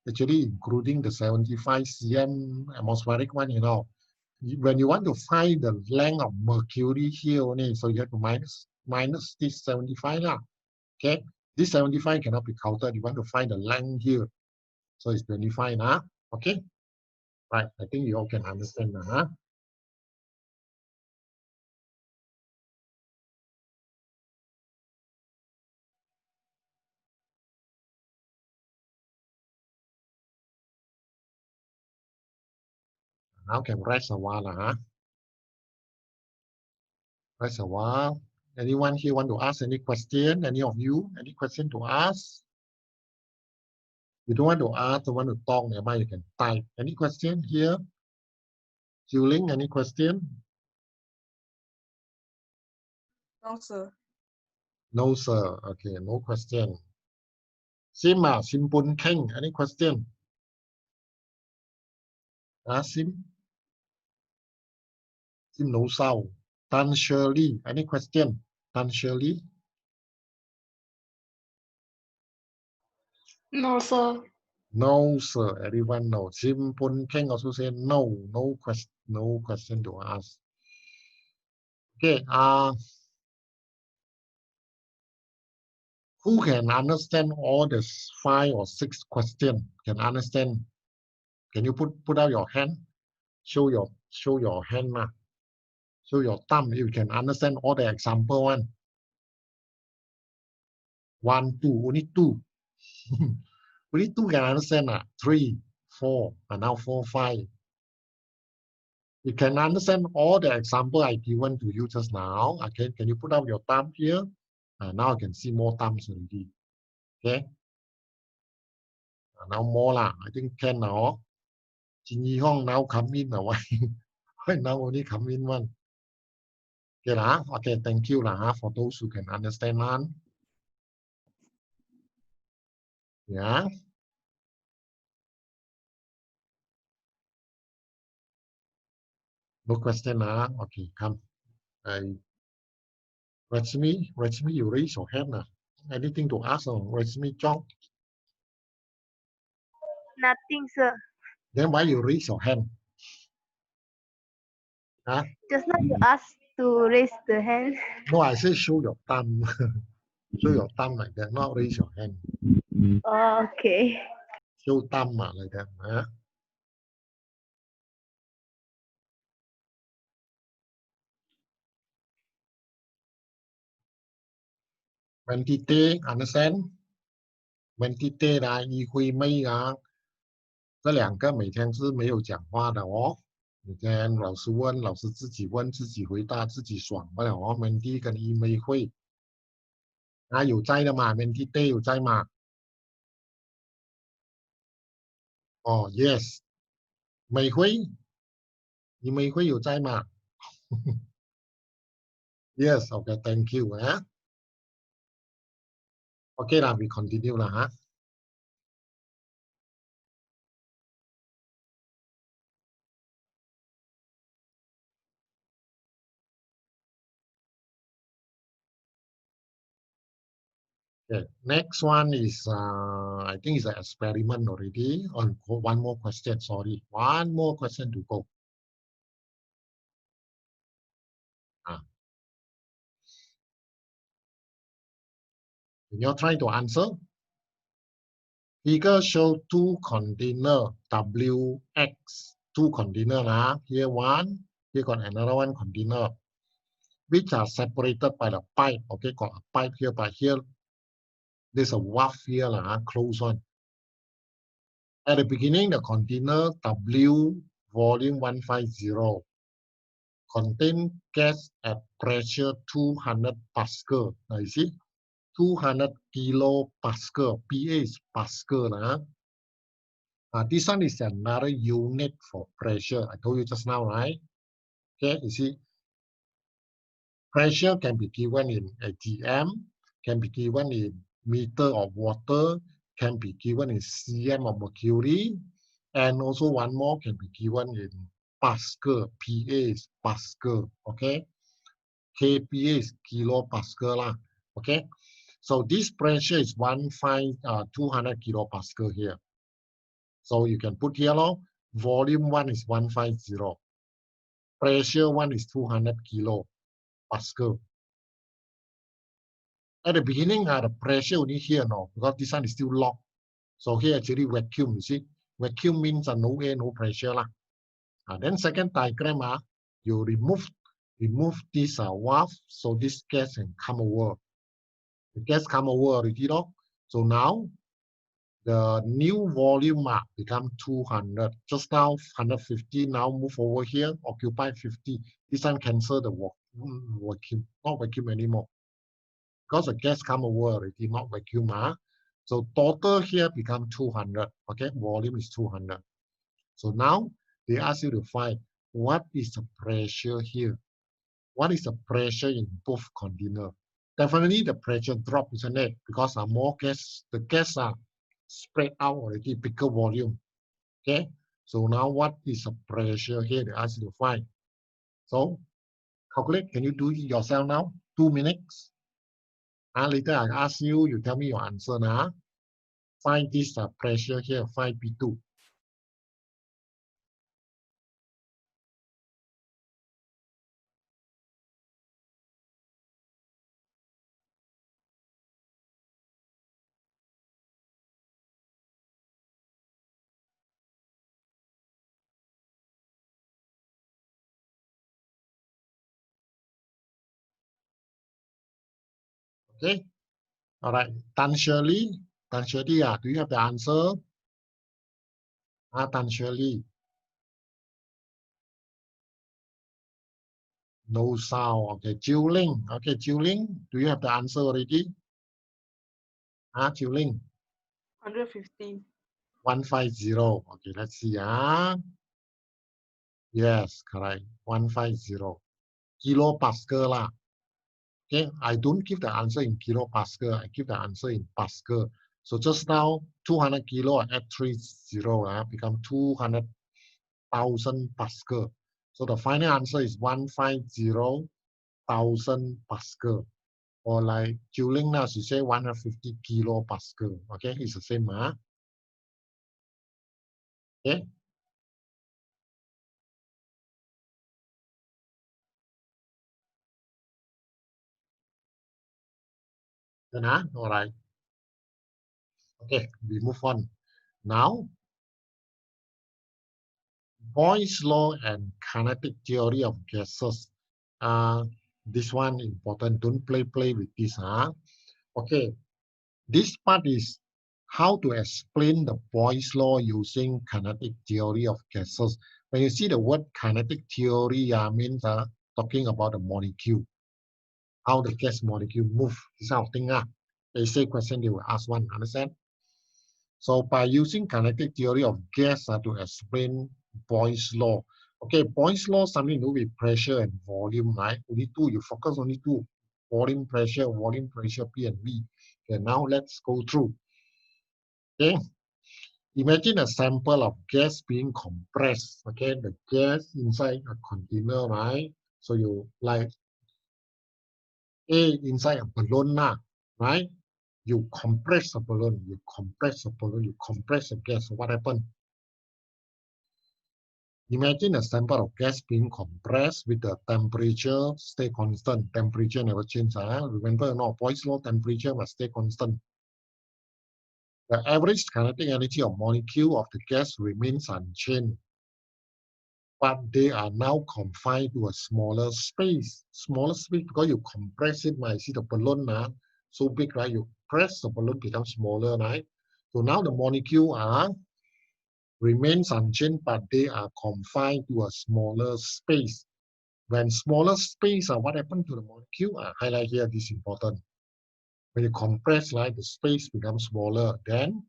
actually including the 75 cm atmospheric one, you know. When you want to find the length of mercury here only, so you have to minus this 75 lah. Okay, this 75 cannot be counted. You want to find the length here, so it's 25 now. Okay, right. I think you all can understand now. Now can rest a while lah. Rest a while. Anyone here want to ask any question? Any of you? Any question to ask? You don't want to ask, don't want to talk, nearby you can type. Any question here? Juling, any question? No, sir. No, sir. Okay, no question. Sim, Sim Pun Keng, any question? Sim? Sim No Sao. Tan Shirley, any question? Tan Shirley? No, sir. No, sir. Everyone knows. Sim Pun Keng also say no, no question to ask. Okay, who can understand all the 5 or 6 questions? Can understand? Can you put out your hand? Show your hand now. Show your thumb if you can understand all the example one. 1, 2, only 2. Only 2 can understand 3, 4, and now 4, 5. You can understand all the example I given to you just now. Okay, can you put out your thumb here? Now I can see more thumbs already. Okay. Now more lah. I think can now. Jin Yi Hong now come in why? Why now only come in one? Okay lah. Okay, thank you lah for those who can understand man. Yeah. No question Okay, come. Rashmi, you raise your hand Anything to ask on Rashmi Chong? Nothing, sir. Then why you raise your hand? Just now you asked to raise the hand. No, I say show your thumb. Show your thumb like that, not raise your hand. Oh, okay. Show thumb like that. Mentite, understand? Mentite 议会妹这2个每天是没有讲话的每天老师问，老师自己问，自己回答，自己爽不了Mentite 跟议妹会有在的嘛？Mentite 有在吗？Yes。美辉，你美辉有在吗？Yes, okay, thank you Okay lah, we continue lah Okay, next one is I think it's an experiment already. One more question, sorry. One more question to go. When you're trying to answer, figure show two container WX, two container lah. Here one, here got another one container, which are separated by the pipe. Okay, got a pipe here, but here there's a valve here lah, closed one. At the beginning, the container W volume 150 contain gas at pressure 200 Pascal. Now you see, 200 kilopascal. PA is Pascal. This one is another unit for pressure. I told you just now, right? Okay, you see, pressure can be given in atm, can be given in meter of water, can be given in cm of mercury, and also one more can be given in Pascal. PA is Pascal. Okay, kPa is kilopascal lah. Okay, so this pressure is 200 kilopascal here. So you can put here, volume 1 is 150. Pressure 1 is 200 kilopascal. At the beginning, the pressure only here, because this one is still locked. So here actually vacuum, you see. Vacuum means no air, no pressure lah. Then second diagram, you remove this valve, so this gas can come over. The gas come over already, so now the new volume become 200. Just now 150. Now move over here, occupy 50. This one cancel the vacuum, not vacuum anymore. Because the gas come over already, not vacuum. So total here become 200. Okay, volume is 200. So now they ask you to find what is the pressure here. What is the pressure in both containers? Definitely the pressure drop, isn't it? Because more gas, the gas are spread out already, bigger volume. Okay, so now what is the pressure here? They ask you to find. So calculate. Can you do it yourself now? 2 minutes. Later I ask you, you tell me your answer now. Find this pressure here, find P2. Okay, all right. Tan Shirley, do you have the answer? Tan Shirley. No sound. Okay, Jiuling. Okay, Jiuling, do you have the answer already? Jiuling. 150. 150. Okay, let's see. Yes, correct. 150. Kilopascal lah. Okay, I don't give the answer in kilopascal. I give the answer in Pascal. So just now, 200 kilo at 30 become 200,000 Pascal. So the final answer is 150,000 Pascal. Or like Juling now, she say 150 kilopascal. Okay, it's the same. Okay. Then, all right. Okay, we move on. Now, Boyle's law and kinetic theory of gases. This one important. Don't play with this. Okay, this part is how to explain the Boyle's law using kinetic theory of gases. When you see the word kinetic theory, means talking about the molecule, how the gas molecule move. This kind of thing. They say question, they will ask one. Understand? So by using kinetic theory of gas to explain Boyle's law. Okay, Boyle's law something to do with pressure and volume, right? Only two. You focus only two. Volume, pressure, P and V. Okay, now let's go through. Okay, imagine a sample of gas being compressed. Okay, the gas inside a container, right? So you like inside a balloon now, right? You compress a balloon, you compress the gas. So what happened? Imagine a sample of gas being compressed with the temperature stay constant. Temperature never change. Remember, no, Boyle's law, temperature must stay constant. The average kinetic energy of molecule of the gas remains unchanged, but they are now confined to a smaller space. Smaller space because you compress it. You see the balloon now so big, right? You press the balloon becomes smaller, right? So now the molecule remains unchanged, but they are confined to a smaller space. When smaller space, what happened to the molecule? Highlight here, this is important. When you compress, right, the space becomes smaller. Then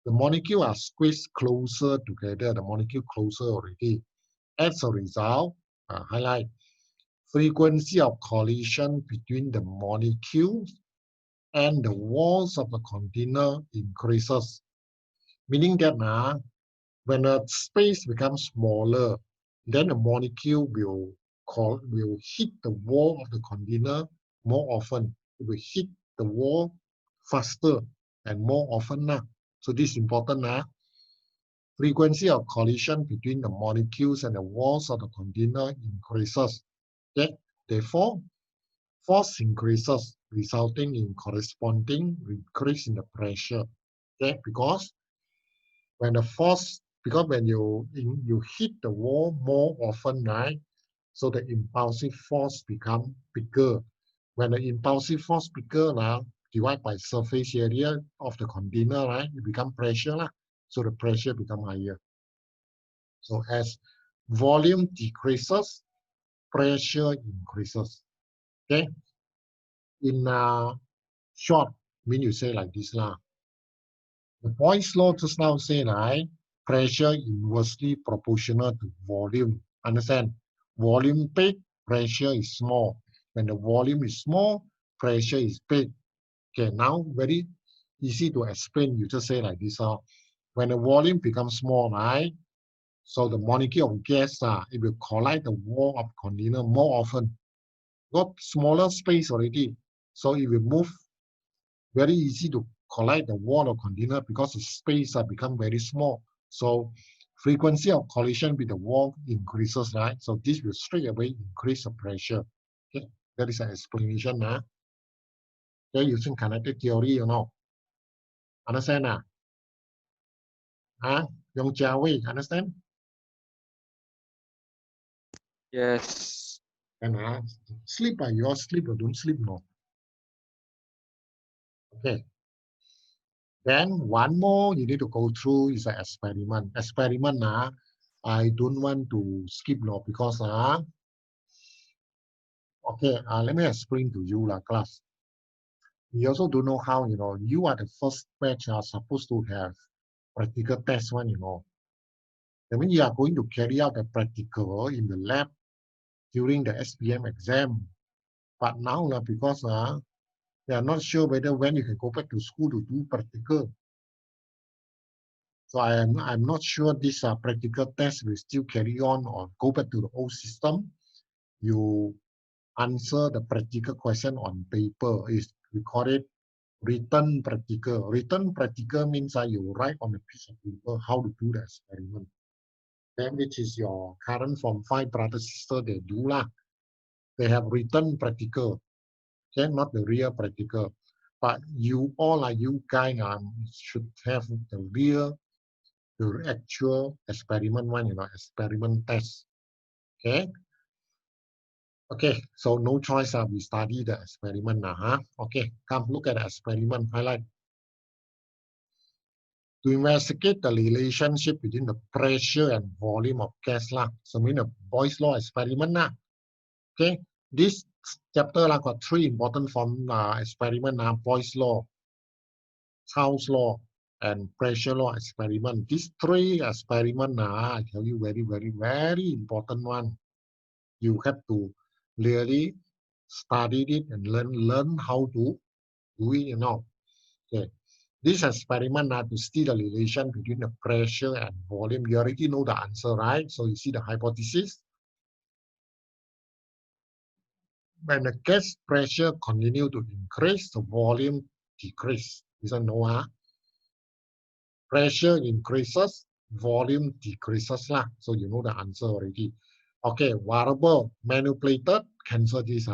the molecule are squeezed closer together. The molecule closer already. As a result, highlight, frequency of collision between the molecules and the walls of the container increases. Meaning that when the space becomes smaller, then the molecule will hit the wall of the container more often. It will hit the wall faster and more often. So this is important. Frequency of collision between the molecules and the walls of the container increases. Okay? Therefore, force increases, resulting in corresponding increase in the pressure. Okay? Because when you hit the wall more often, right? So the impulsive force become bigger. When the impulsive force bigger divided by surface area of the container, right? It become pressure So the pressure become higher. So as volume decreases, pressure increases. Okay. In short, when you say like this the Boyle's law just now say pressure inversely proportional to volume. Understand? Volume big, pressure is small. When the volume is small, pressure is big. Okay, now very easy to explain. You just say like this. When the volume becomes small, right? So the molecule of gas, it will collide the wall of container more often. Got smaller space already. So it will move very easy to collide the wall of container because the space become very small. So frequency of collision with the wall increases, right? So this will straight away increase the pressure. Okay, that is an explanation. Okay, using kinetic theory, Understand? Young Jia Wei, understand? Yes. And sleep, you all sleep or don't sleep, no? Okay. Then one more you need to go through is an experiment. Experiment, I don't want to skip, because okay, let me explain to you, class. We also don't know how, you are the first batch are supposed to have practical test one, That means you are going to carry out the practical in the lab during the SPM exam. But now, because they are not sure whether when you can go back to school to do practical. So I'm not sure this practical test will still carry on or go back to the old system. You answer the practical question on paper. We call it written practical. Written practical means you write on a piece of paper how to do the experiment. Then which is your current Form 5 brother sister, they do They have written practical. Okay, not the real practical. But you guys should have the actual experiment one, experiment test. Okay. Okay, so no choice. We study the experiment now. Okay, come look at the experiment highlight. To investigate the relationship between the pressure and volume of gas So mean the Boyle's law experiment Okay, this chapter got three important form experiment Boyle's law, Child's law, and pressure law experiment. These three experiment I tell you very, very, very important one. You have to really study it and learn how to do it, Okay. This experiment to see the relation between the pressure and volume. You already know the answer, right? So you see the hypothesis. When the gas pressure continue to increase, the volume decrease. This one know, Pressure increases, volume decreases lah. So you know the answer already. Okay, variable manipulated, cancel this.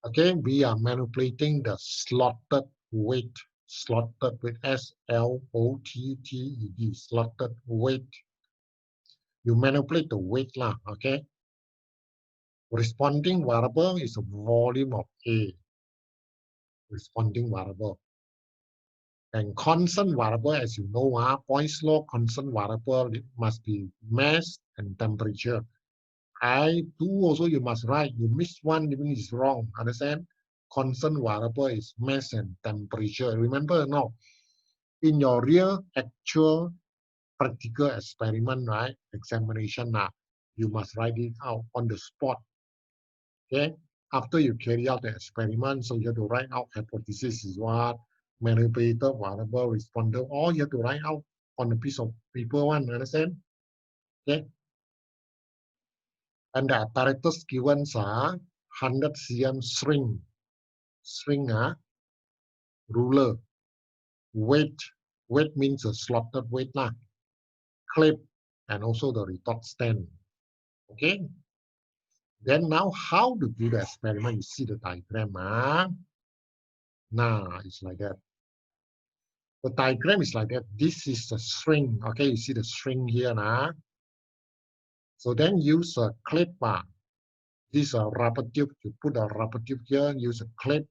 Okay, we are manipulating the slotted weight. Slotted with S-L-O-T-T-E-D, slotted weight. You manipulate the weight lah, okay? Responding variable is a volume of A. Responding variable. And constant variable, as you know, Points law constant variable, it must be mass and temperature. I do also, you must write. You miss one, even is wrong. Understand? Constant variable is mass and temperature. Remember, no? In your real, actual, practical experiment, right? Examination, you must write it out on the spot. Okay? After you carry out the experiment, so you have to write out hypothesis is what, manipulator, variable, responder, all you have to write out on a piece of paper one, understand? Okay? And the apparatus given are 100 cm string, ruler, weight means a slotted weight lah, clip, and also the retort stand. Okay? Then now how to do the experiment? You see the diagram. Now it's like that. The diagram is like that. This is the string. Okay, you see the string here. So then use a clip. This is a rubber tube. You put a rubber tube here. Use a clip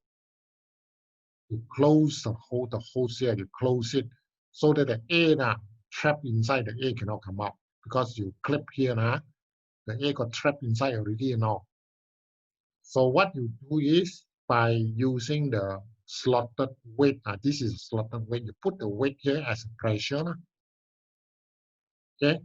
to close the holes here. You close it so that the air trapped inside the air cannot come out because you clip here. The air got trapped inside already. So what you do is by using the slotted weight. This is slotted weight. You put the weight here as a pressure. Okay.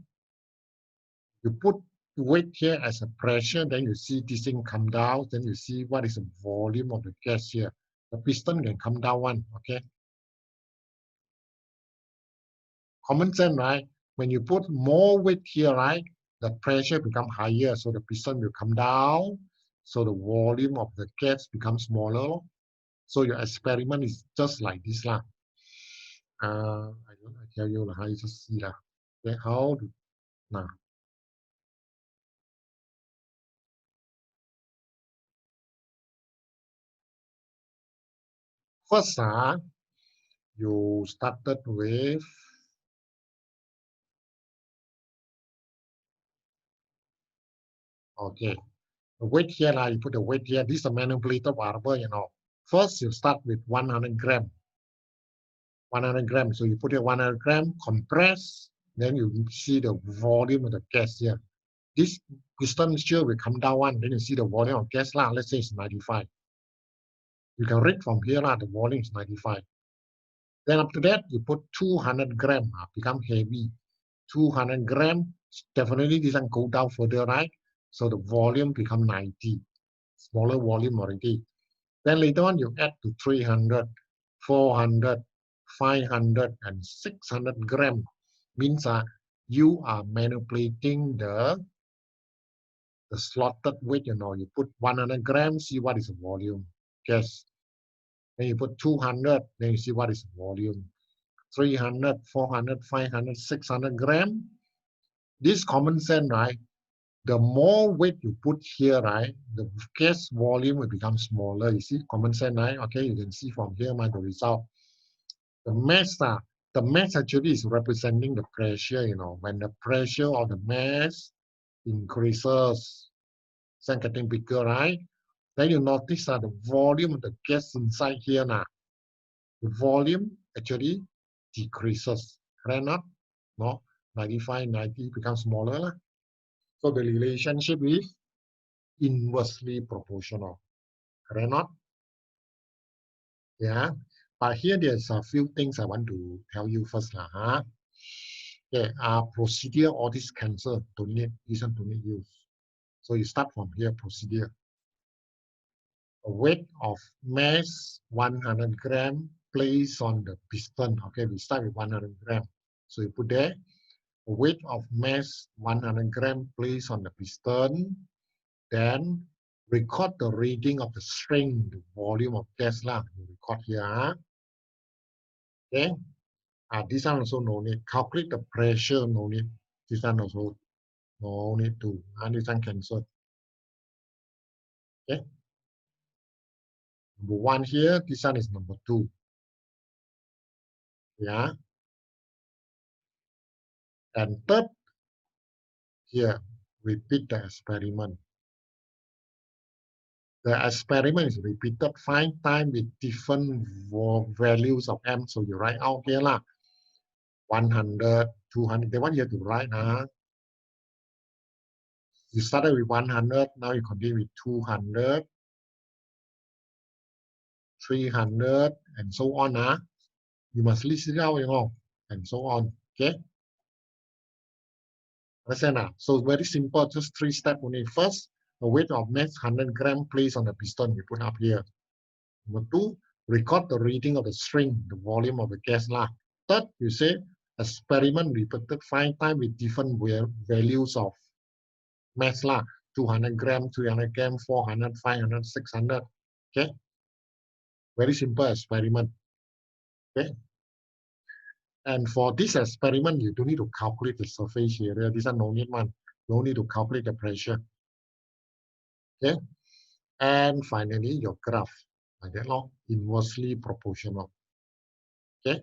You put weight here as a pressure, then you see this thing come down, then you see what is the volume of the gas here. The piston can come down one, okay? Common sense, right? When you put more weight here, right, the pressure become higher, so the piston will come down, so the volume of the gas becomes smaller. So your experiment is just like this lah. I tell you how you just see lah. Okay, how to now. First, you started with okay. The weight here, you put the weight here. This is a manipulator variable, First, you start with 100 gram. 100 grams. So you put here 100 gram, compress, then you see the volume of the gas here. This piston sure will come down one, then you see the volume of gas. Let's say it's 95. You can read from here, the volume is 95. Then after that, you put 200 gram, become heavy. 200 gram, definitely this one go down further, right? So the volume become 90. Smaller volume already. Then later on, you add to 300, 400, 500, and 600 gram. Means you are manipulating the slotted weight, You put 100 grams, see what is the volume. Gas. Then you put 200, then you see what is the volume. 300, 400, 500, 600 gram. This common sense, right? The more weight you put here, right, the gas volume will become smaller. You see, common sense, right? Okay, you can see from here, the result. The mass actually is representing the pressure, When the pressure of the mass increases, it's getting bigger, right? Then you notice that the volume of the gas inside here, the volume actually decreases. Correct not? No, 95, 90 becomes smaller. So the relationship is inversely proportional. Correct not? Yeah. But here there's a few things I want to tell you first. Okay, procedure, all this cancel, don't need, this one don't need use. So you start from here, procedure. A weight of mass 100 gram placed on the piston. Okay, we start with 100 gram. So you put there, a weight of mass 100 gram placed on the piston. Then record the reading of the string, the volume of gas. You record here. Okay. This one also no need. Calculate the pressure, no need. This one also no need to. And this one cancel. Okay. Number 1 here, this one is number 2. Yeah. And third, here, repeat the experiment. The experiment is repeated 5 times with different values of M. So you write out here lah. 100, 200. The one you have to write now. You started with 100, now you continue with 200, 300, and so on. You must list it out, and so on. Okay? Understand? So very simple, just 3 steps only. First, the weight of mass 100 grams placed on the piston, you put up here. Number 2, record the reading of the string, the volume of the gas. Third, you say experiment repeated 5 times with different values of mass. 200 grams, 300 grams, 400, 500, 600. Okay? Very simple experiment. Okay? And for this experiment, you don't need to calculate the surface area. This is no need one. No need to calculate the pressure. Okay? And finally, your graph. Like that, inversely proportional. Okay?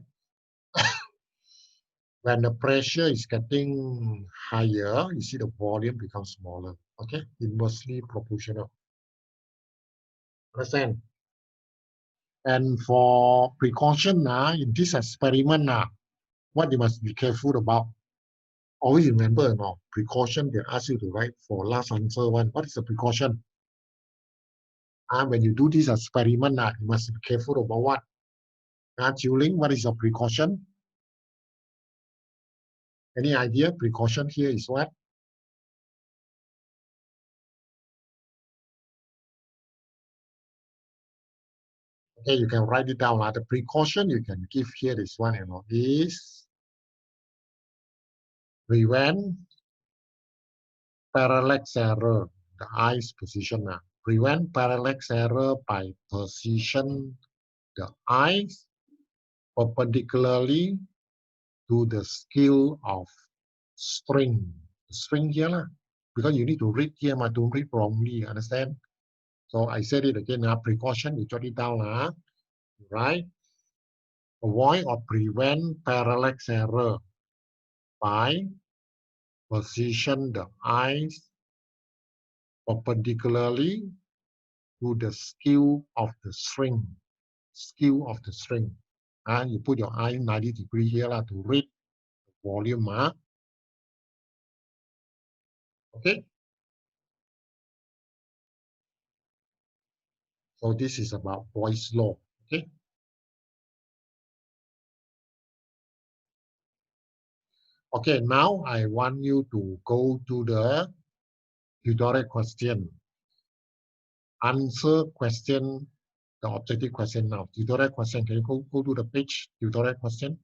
When the pressure is getting higher, you see the volume becomes smaller. Okay? Inversely proportional. Understand? And for precaution, in this experiment, what you must be careful about. Always remember, precaution, they ask you to write for last answer one. What is the precaution? When you do this experiment, you must be careful about what? Juling, what is your precaution? Any idea? Precaution here is what? Okay, you can write it down. The precaution you can give here is one, is prevent parallax error, the eye's position. Prevent parallax error by position the eyes perpendicularly to the scale of string. The string here, because you need to read here, don't read wrongly, understand? So I said it again, precaution, you jot it down, right? Avoid or prevent parallax error by position the eyes perpendicularly to the skew of the string. Skew of the string. You put your eye 90 degrees here to read the volume. Okay. So this is about Boyle's law. Okay. Okay, now I want you to go to the tutorial question. Answer question, the objective question now. Tutorial question, can you go to the page, tutorial question?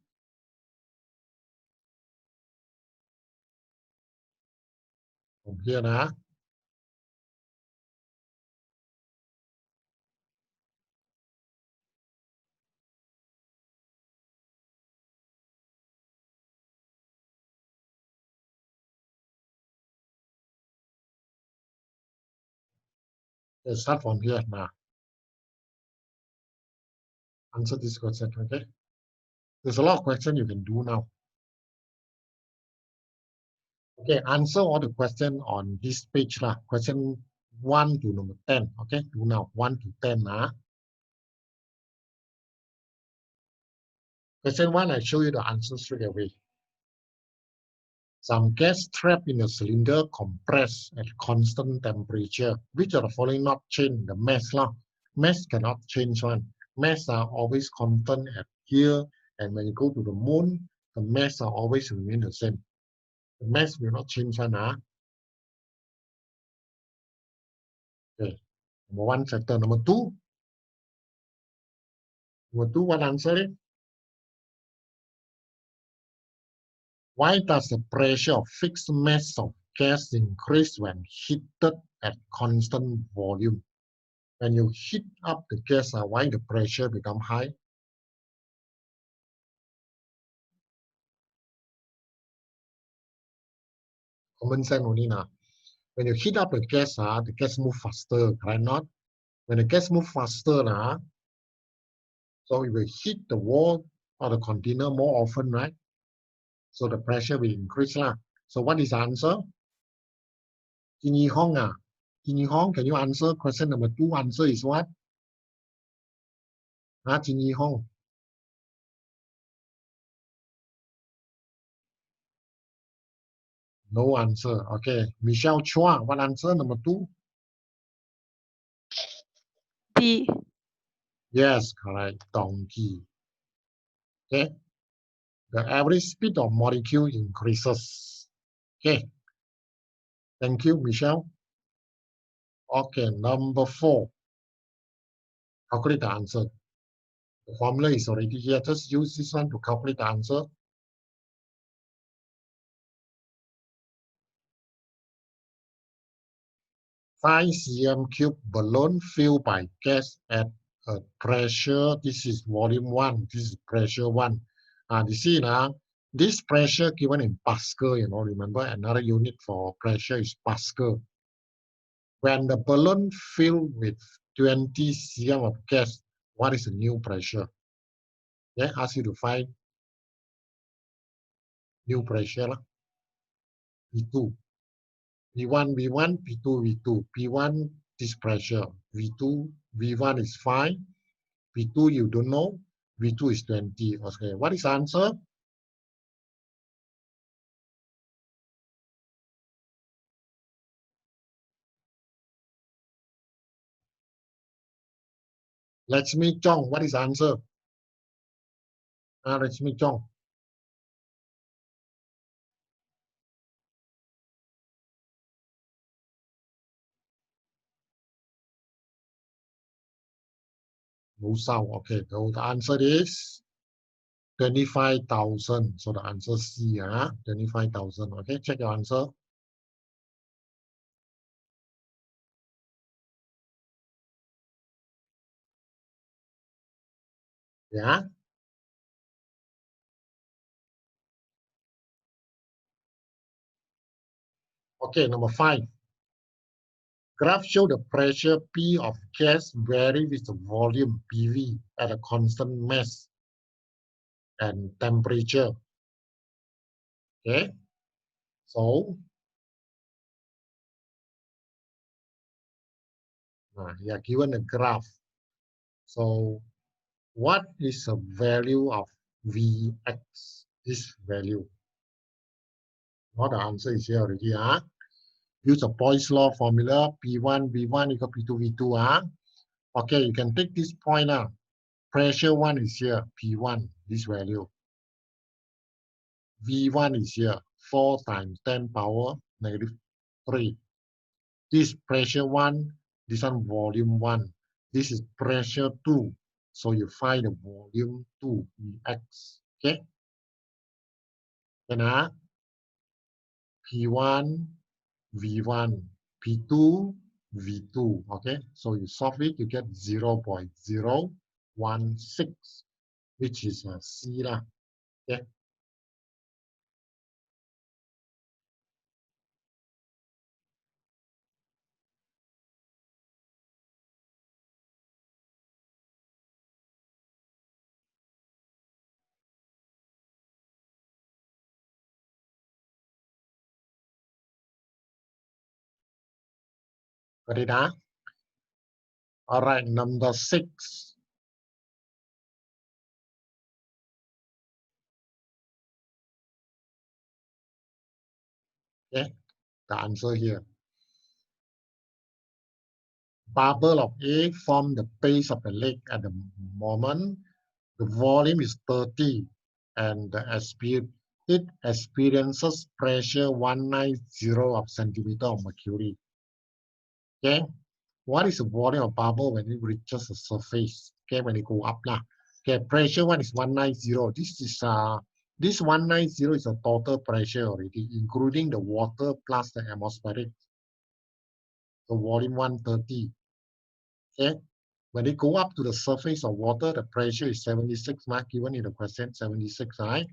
From here now. Let's start from here now. Answer this question, okay? There's a lot of questions you can do now. Okay, answer all the questions on this page. Question 1 to number 10. Okay, do now 1 to 10. Question 1, I show you the answer straight away. Some gas trapped in a cylinder compressed at constant temperature. Which of the following not change? The mass. Mass cannot change one. Mass are always constant at here, and when you go to the moon, the mass are always remain the same. The mass will not change one. Okay. Number 1 factor. Number 2. Number 2, what answer it? Why does the pressure of fixed mass of gas increase when heated at constant volume? When you heat up the gas, why the pressure become high? Common sense only now. When you heat up the gas, the gas move faster, right? Not when the gas move faster, so it will hit the wall or the container more often, right? So the pressure will increase. So what is the answer? Kim Yi-hong, Kim Yi-hong, can you answer question number 2? Answer is what? Kim Yi-hong. No answer. Okay. Michelle Chua, what answer number 2? D. Yes, correct. Donkey. Okay. The average speed of molecule increases. Okay. Thank you, Michelle. Okay, number 4. Calculate the answer. The formula is already here. Just use this one to calculate the answer. Five cm³ balloon filled by gas at a pressure. This is volume 1. This is pressure 1. You see now, this pressure given in Pascal, remember another unit for pressure is Pascal. When the balloon filled with 20 cm of gas, what is the new pressure? Okay, ask you to find new pressure. P2. V1, V1, P2, V2. P1, this pressure. V2, V1 is 5. P2, you don't know. V2 is 20. Okay, what is the answer? Lakshmi Chong, what is the answer? Lakshmi Chong. No sound. Okay, so the answer is 25,000. So the answer C, 25,000. Okay, check your answer. Yeah. Okay, number 5. Graph show the pressure P of gas vary with the volume PV at a constant mass and temperature. Okay, so you are given a graph. So what is the value of Vx? This value. Now the answer is here already. Use a Poisson law formula. P1 V1 equal P2 V2. Okay, you can take this point now. Pressure 1 is here, P1, this value. V1 is here, 4 times 10 power negative 3. This pressure 1, this one volume 1. This is pressure 2. So you find the volume 2, Vx. Okay? Then P1, V1, P2, V2. Okay? So you solve it, you get 0.016, which is C lah. Okay? Got it, All right, number 6. Okay, the answer here. Bubble of A form the base of the lake at the moment. The volume is 30 and it experiences pressure 190 of centimeter of mercury. Okay, what is the volume of bubble when it reaches the surface? Okay, when it go up lah. Okay, pressure 1 is 190. This 190 is a total pressure already, including the water plus the atmospheric. So volume 130. Okay, when it go up to the surface of water, the pressure is 76 mark given in the question, 76, right?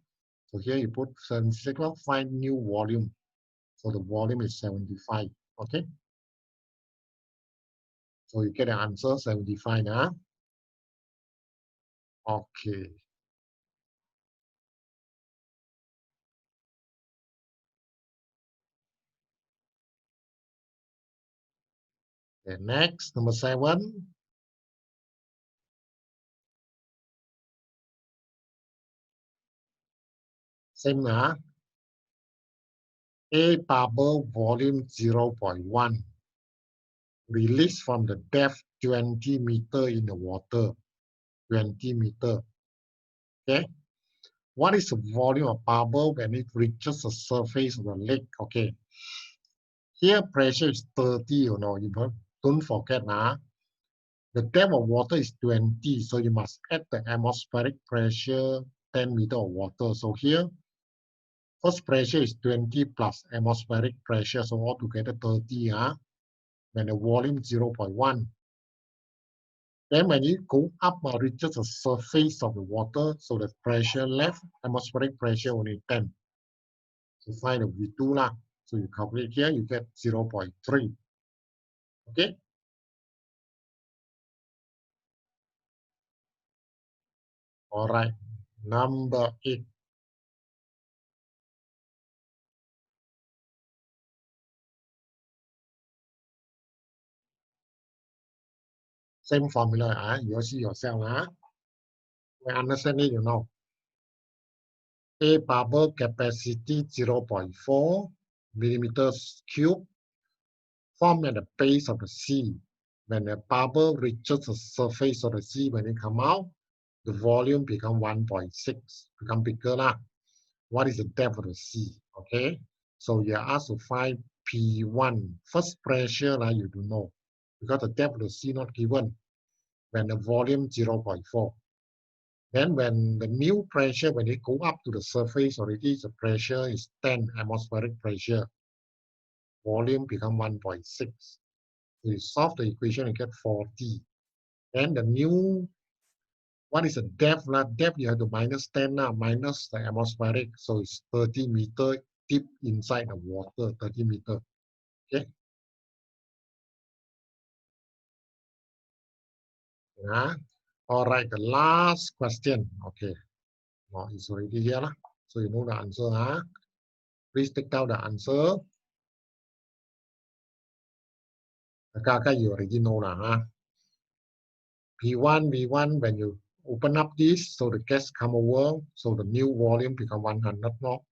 So here you put 76, find new volume. So the volume is 75. Okay. So you get the answer 75 now. Okay. Okay, next, number 7. Same now. A bubble volume 0.1 released from the depth 20 meter in the water. 20 meter. Okay. What is the volume of bubble when it reaches the surface of the lake? Okay. Here pressure is 30, you know, don't forget now. The depth of water is 20, so you must add the atmospheric pressure 10 meter of water. So here, first pressure is 20 plus atmospheric pressure, so altogether 30, when the volume 0.1. Then when you go up or reaches the surface of the water, so the pressure left, atmospheric pressure only 10. So find the V2 lah. So you calculate here, you get 0.3. Okay. All right. Number 8. Same formula, you see yourself. We understand it, you know. A bubble capacity 0.4 millimeters cube formed at the base of the sea. When the bubble reaches the surface of the sea, when it come out, the volume become 1.6, become bigger lah. What is the depth of the sea? Okay, so you are asked to find P1. First pressure, you do know, because the depth of the sea not given. When the volume 0.4. Then when the new pressure, when it go up to the surface already, the pressure is 10 atmospheric pressure. Volume become 1.6. So you solve the equation, you get 40. Then the new, what is the depth? Depth you have to minus 10 now, minus the atmospheric. So it's 30 meter deep inside the water, 30 meter. Okay. All right, the last question. Okay. Oh, it's already here lah. So you know the answer. Please take down the answer. You already know lah. P1, V1, when you open up this, so the gas come over, so the new volume become 100 knots.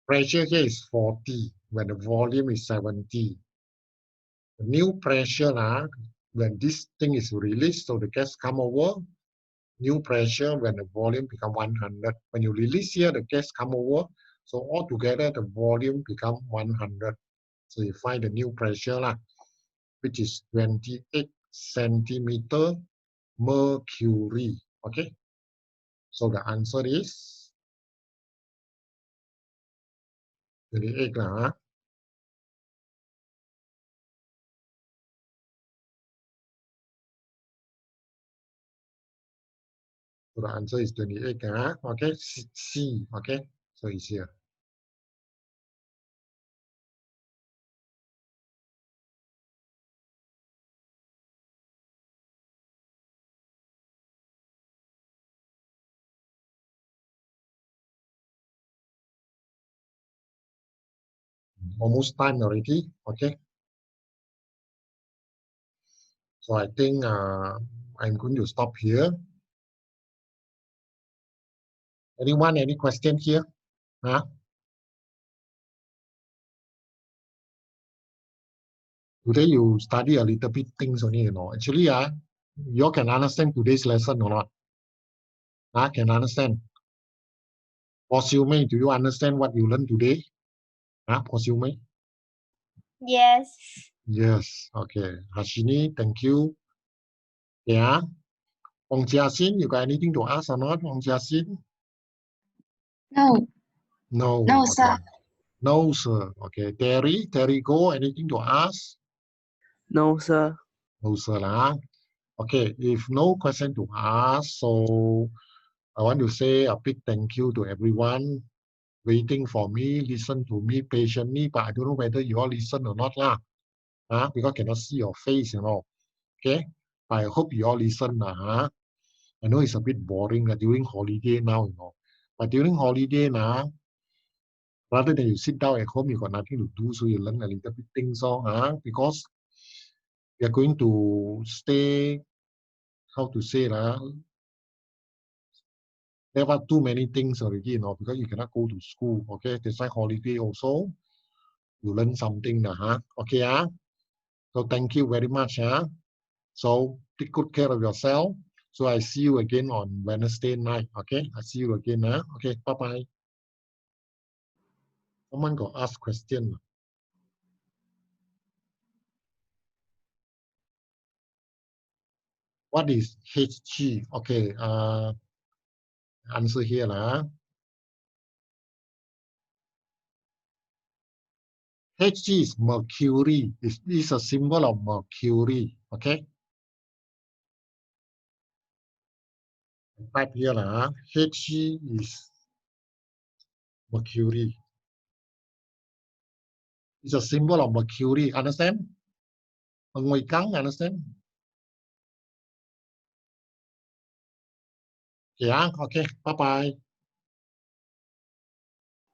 Pressure here is 40 when the volume is 70. The new pressure, when this thing is released, so the gas come over, new pressure when the volume become 100. When you release here, the gas come over, so altogether the volume become 100. So you find the new pressure, which is 28 centimeter mercury. Okay, so the answer is 28 lah. So the answer is 28. Okay, C. Okay, so it's here. Almost time already. Okay. So I think I'm going to stop here. Anyone, any question here? Today you study a little bit things only, you know. Actually, you all can understand today's lesson or not? Can understand. Posume, do you understand what you learned today? Posume? Yes. Yes. Okay. Hashini, thank you. Yeah. Ong Jiaxin, you got anything to ask or not? Ong Jiaxin? No. No. No, Okay. sir. No, sir. Okay. Terry Go, anything to ask? No, sir. No, sir. Okay. If no question to ask, so I want to say a big thank you to everyone waiting for me, listen to me patiently, but I don't know whether you all listen or not lah. Because cannot see your face, Okay, but I hope you all listen lah. I know it's a bit boring during holiday now, But during holiday now, rather than you sit down at home, you got nothing to do, so you learn a little bit things, because we are going to stay, how to say lah. There are too many things already, because you cannot go to school. Okay, that's why holiday also, you learn something, Okay, So thank you very much, So take good care of yourself. So I see you again on Wednesday night. Okay, I see you again, Okay, bye bye. Someone got ask question. What is Hg? Okay, answer here lah. Hg is mercury. It's a symbol of mercury. Okay. Type here lah. Hg is mercury. It's a symbol of mercury. Understand? Ngồi cắn, understand? Yeah. Okay. Bye bye.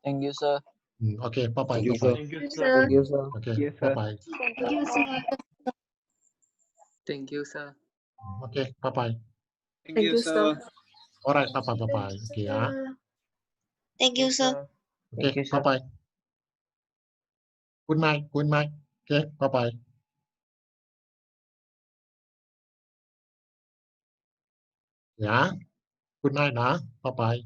Thank you, sir. Okay. Bye bye. Thank you, Bye bye. sir. Thank you, Thank sir. you, sir. Okay. Yes, Bye sir. bye. Thank you, sir. Thank you, sir. Okay. Bye bye. Thank you, sir. All right. Bye bye. Bye bye. Okay. Thank you, sir. Okay. Thank you, Bye sir. bye. Good night. Good night. Okay. Bye bye. Yeah. Good night, Bye bye.